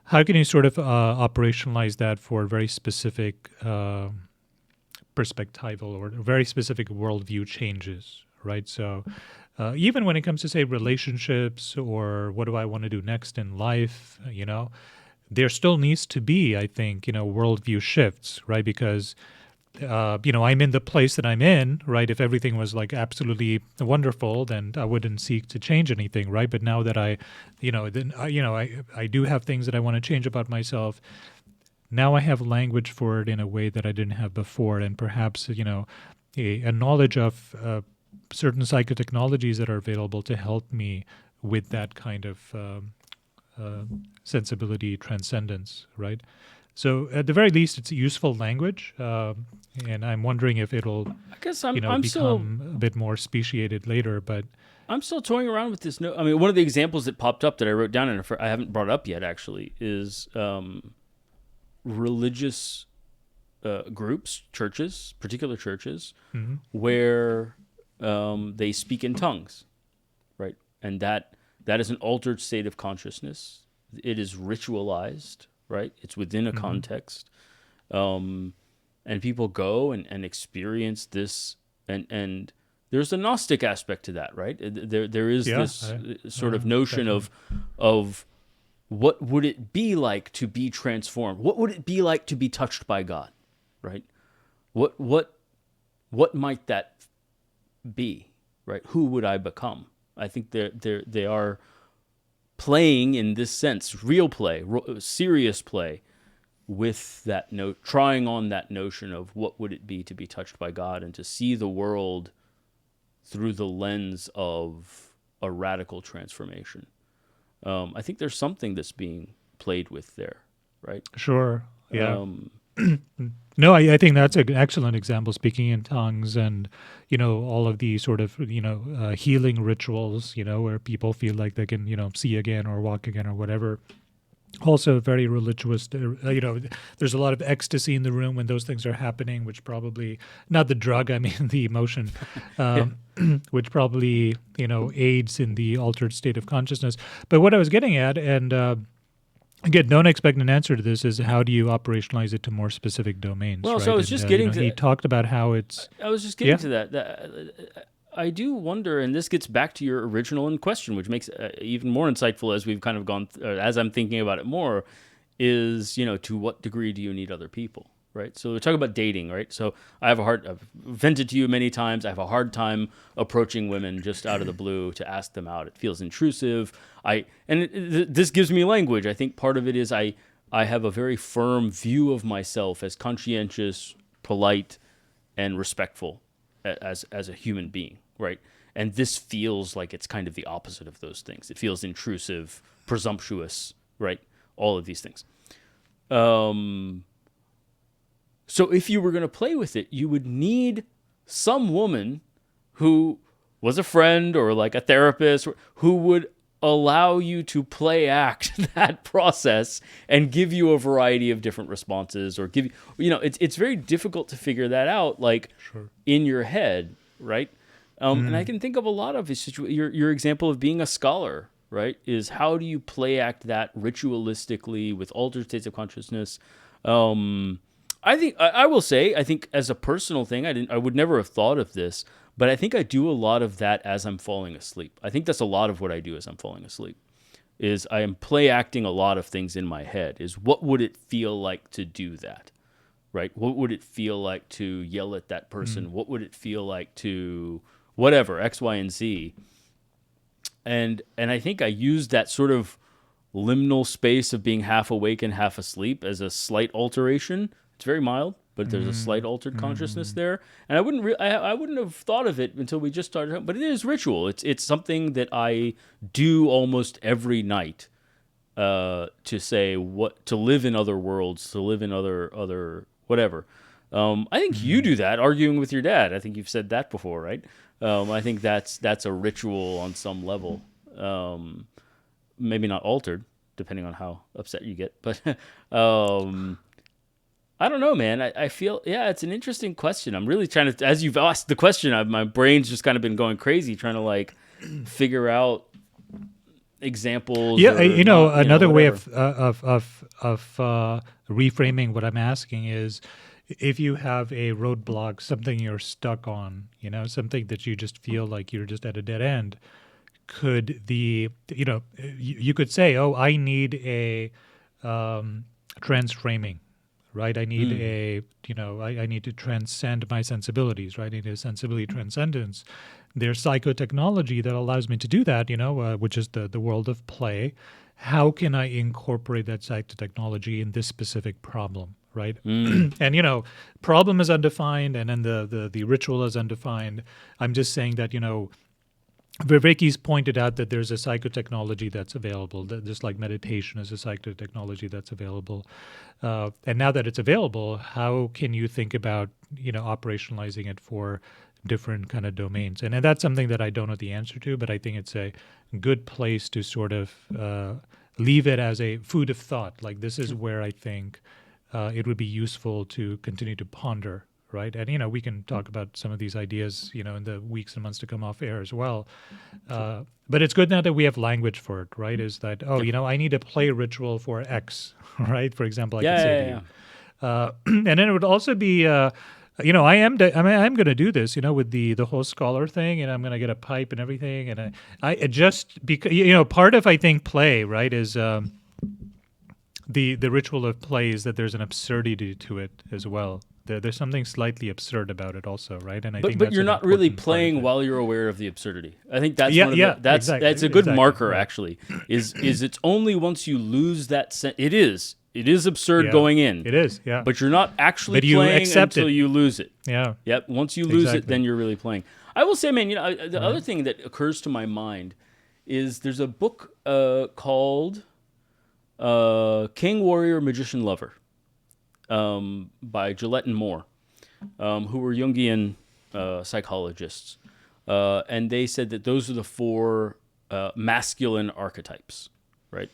how can you sort of operationalize that for very specific perspectival or very specific worldview changes, right? So even when it comes to, say, relationships or what do I want to do next in life, there still needs to be, I think, worldview shifts, right? Because I'm in the place that I'm in, right? If everything was like absolutely wonderful, then I wouldn't seek to change anything, right? But now that I do have things that I want to change about myself. Now I have language for it in a way that I didn't have before, and perhaps a knowledge of certain psychotechnologies that are available to help me with that kind of sensibility, transcendence, right? So at the very least, it's useful language, and I'm wondering if it'll, I guess become still a bit more speciated later. But I'm still toying around with this. I mean, one of the examples that popped up that I wrote down and I haven't brought up yet actually is religious groups, churches, particular churches, where they speak in tongues, right? And that is an altered state of consciousness. It is ritualized, right? It's within a context. And people go and experience this, and there's a Gnostic aspect to that, right? There is this sort of notion of what would it be like to be transformed? What would it be like to be touched by God, right? What might that be, right? Who would I become? I think they are playing in this sense, real play, serious play, with that note, trying on that notion of what would it be to be touched by God and to see the world through the lens of a radical transformation. I think there's something that's being played with there, right? Sure, yeah. No, I think that's an excellent example, speaking in tongues and, all of the sort of, healing rituals, where people feel like they can, see again or walk again or whatever. Also very religious, there's a lot of ecstasy in the room when those things are happening, which probably, not the drug, I mean the emotion, which probably, aids in the altered state of consciousness. But what I was getting at, and again, don't expect an answer to this, is how do you operationalize it to more specific domains? Well, right? so I was just getting to... He talked about how it's... I was just getting to that. I do wonder, and this gets back to your original question, which makes it even more insightful as we've kind of gone, as I'm thinking about it more, is, to what degree do you need other people, right? So we're talking about dating, right? So I've vented to you many times, I have a hard time approaching women just out of the blue to ask them out. It feels intrusive. This gives me language. I think part of it is I have a very firm view of myself as conscientious, polite, and respectful as a human being, right? And this feels like it's kind of the opposite of those things. It feels intrusive, presumptuous, right? All of these things. So if you were going to play with it, you would need some woman who was a friend or like a therapist who would allow you to play act that process and give you a variety of different responses, or give you, it's very difficult to figure that out, like in your head, right? And I can think of a lot of your example of being a scholar, right? Is how do you play act that ritualistically with altered states of consciousness? I think I will say, I think as a personal thing, I would never have thought of this, but I think I do a lot of that as I'm falling asleep. I think that's a lot of what I do as I'm falling asleep. Is I am play acting a lot of things in my head. Is what would it feel like to do that, right? What would it feel like to yell at that person? What would it feel like to whatever, X, Y, and Z? And I think I use that sort of liminal space of being half awake and half asleep as a slight alteration. It's very mild, but there's a slight altered consciousness there. And I wouldn't have thought of it until we just started. But it is ritual. It's something that I do almost every night to say to live in other worlds, to live in other whatever. I think you do that arguing with your dad. I think you've said that before, right? I think that's a ritual on some level. Maybe not altered, depending on how upset you get, but I don't know, man. I feel, it's an interesting question. I'm really trying to, as you've asked the question, my brain's just kind of been going crazy trying to like figure out examples. Yeah, another way of reframing what I'm asking is, if you have a roadblock, something you're stuck on, something that you just feel like you're just at a dead end, could you could say, oh, I need a transframing, right? I need I need to transcend my sensibilities, right? I need a sensibility transcendence. There's psychotechnology that allows me to do that, which is the world of play. How can I incorporate that psychotechnology in this specific problem, right? And, problem is undefined, and then the ritual is undefined. I'm just saying that, Vervaeke's pointed out that there's a psychotechnology that's available, that just like meditation is a psychotechnology that's available. And now that it's available, how can you think about, operationalizing it for different kind of domains? And that's something that I don't know the answer to, but I think it's a good place to sort of leave it as a food of thought. Like, this is where I think it would be useful to continue to ponder. Right. And, we can talk about some of these ideas, in the weeks and months to come off air as well. But it's good now that we have language for it, right? Is that, I need a play ritual for X, right? For example, I could say to you. And then it would also be, I'm going to do this, with the whole scholar thing, and I'm going to get a pipe and everything. And I just, because, part of, I think, play, right, is the ritual of play is that there's an absurdity to it as well. There's something slightly absurd about it also, right? And but you're not really playing while you're aware of the absurdity. I think that's that's a good marker, right. Actually. Is it's only once you lose that it is absurd going in. It is, yeah. But you're not actually playing until you lose it. Yeah. Yep. Once you lose it, then you're really playing. I will say, man, the other thing that occurs to my mind is there's a book called King, Warrior, Magician, Lover. By Gillette and Moore, who were Jungian psychologists. And they said that those are the 4 masculine archetypes, right?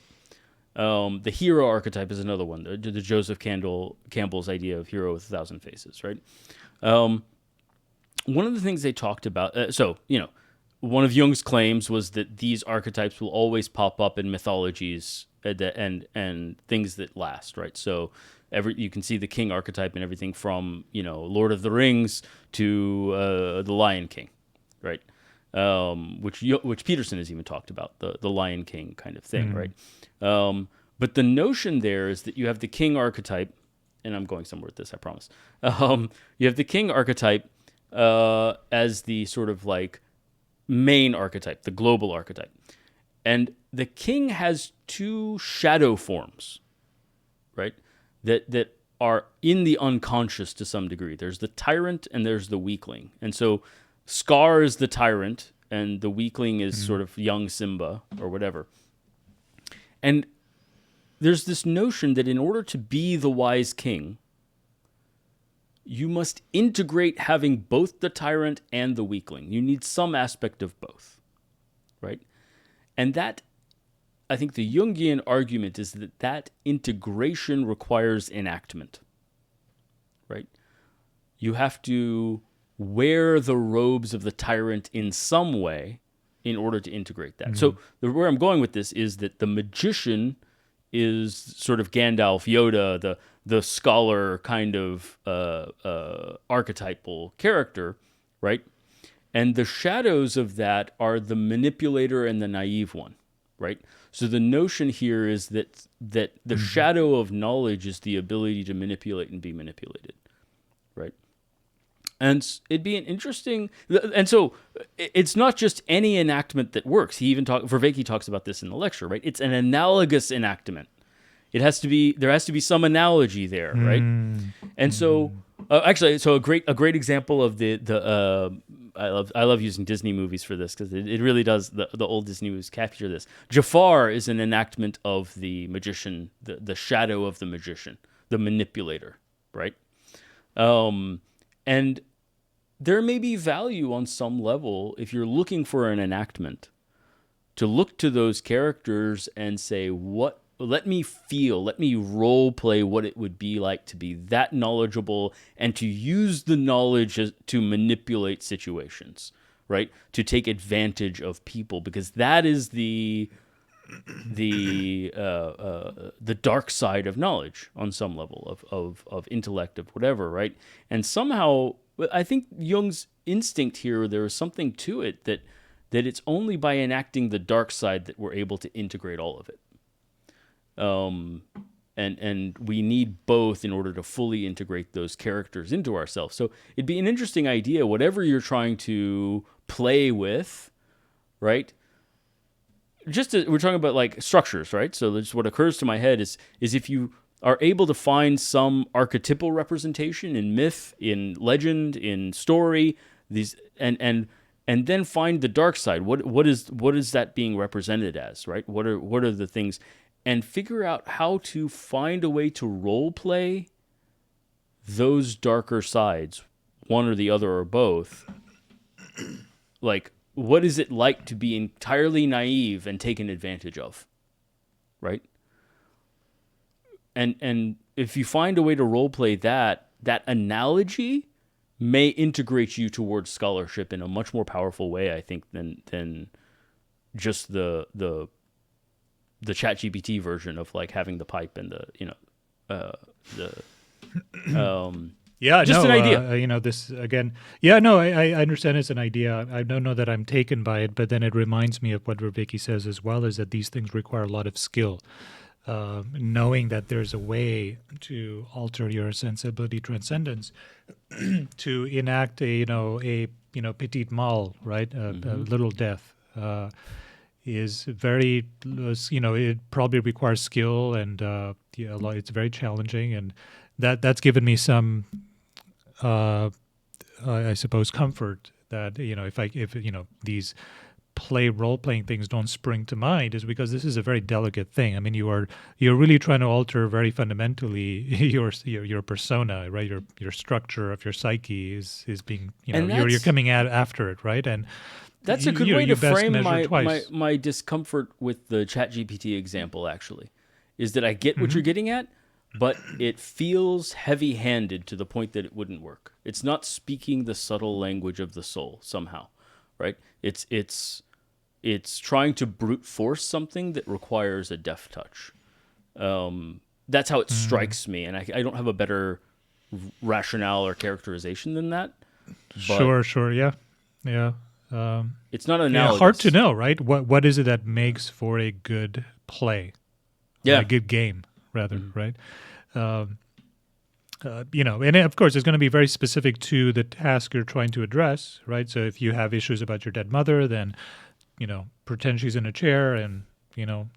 The hero archetype is another one, the Joseph Campbell's idea of hero with 1,000 faces, right? One of the things they talked about, one of Jung's claims was that these archetypes will always pop up in mythologies and things that last, right? So you can see the king archetype in everything from, Lord of the Rings to the Lion King, right? Which Peterson has even talked about, the Lion King kind of thing, right? But the notion there is that you have the king archetype, and I'm going somewhere with this, I promise. You have the king archetype as the sort of like main archetype, the global archetype. And the king has 2 shadow forms, right? That are in the unconscious to some degree. There's the tyrant and there's the weakling. And so Scar is the tyrant and the weakling is sort of young Simba or whatever. And there's this notion that in order to be the wise king, you must integrate having both the tyrant and the weakling. You need some aspect of both, right? And that, I think the Jungian argument is that integration requires enactment, right? You have to wear the robes of the tyrant in some way in order to integrate that. So where I'm going with this is that the magician is sort of Gandalf, Yoda, the scholar kind of archetypal character, right? And the shadows of that are the manipulator and the naive one, right? So the notion here is that the shadow of knowledge is the ability to manipulate and be manipulated, right? And it'd be an interesting... And so it's not just any enactment that works. Vervaeke talks about this in the lecture, right? It's an analogous enactment. There has to be some analogy there, right? And so... actually, so a great example of I love using Disney movies for this because it really does, the old Disney movies capture this. Jafar is an enactment of the magician, the shadow of the magician, the manipulator, right? And there may be value on some level if you're looking for an enactment to look to those characters and say, let me role play what it would be like to be that knowledgeable and to use the knowledge to manipulate situations, right? To take advantage of people, because that is the dark side of knowledge on some level of intellect, of whatever, right? And somehow, I think Jung's instinct here, there is something to it that it's only by enacting the dark side that we're able to integrate all of it. And we need both in order to fully integrate those characters into ourselves. So it'd be an interesting idea, whatever you're trying to play with, right? We're talking about like structures, right? So just what occurs to my head is if you are able to find some archetypal representation in myth, in legend, in story, these and and then find the dark side. What is that being represented as, right? What are the things, and figure out how to find a way to role play those darker sides, one or the other or both. Like, what is it like to be entirely naive and taken advantage of, right? And if you find a way to role play that analogy may integrate you towards scholarship in a much more powerful way, I think, than just the ChatGPT version of like having the pipe and just an idea. This again. Yeah, no, I understand it's an idea. I don't know that I'm taken by it, but then it reminds me of what Vervaeke says as well, is that these things require a lot of skill. Knowing that there's a way to alter your sensibility, transcendence, to enact a petit mal, right, a little death, is very, it probably requires skill, and it's very challenging, and that's given me some, I suppose, comfort that if these role-playing things don't spring to mind, is because this is a very delicate thing. I mean, you're really trying to alter very fundamentally your persona, right? Your structure of your psyche is being, you're coming after it, right? And that's a good way to frame my discomfort with the ChatGPT example, actually, is that I get what you're getting at, but it feels heavy-handed to the point that it wouldn't work. It's not speaking the subtle language of the soul somehow, right? It's trying to brute force something that requires a deft touch. That's how it strikes me, and I don't have a better rationale or characterization than that. Sure, yeah. It's not analogous. Hard to know, right? What is it that makes for a good play? Yeah, a good game, rather, right? And of course, it's going to be very specific to the task you're trying to address, right? So if you have issues about your dead mother, then, pretend she's in a chair and,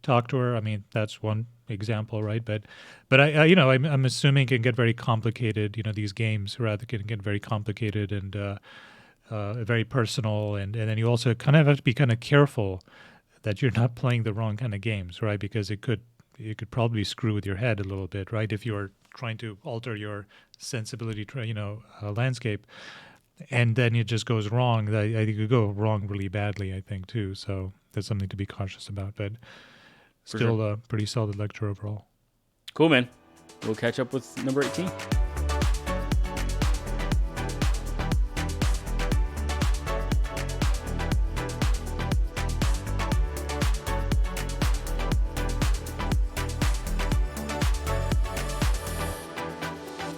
talk to her. I mean, that's one example, right? But I'm assuming it can get very complicated. These games rather can get very complicated and very personal, and then you also kind of have to be kind of careful that you're not playing the wrong kind of games, right? Because it could probably screw with your head a little bit, right? If you're trying to alter your sensibility, landscape, and then it just goes wrong. I think it could go wrong really badly, I think, too. So that's something to be cautious about. But still a pretty solid lecture overall. Cool, man. We'll catch up with number 18.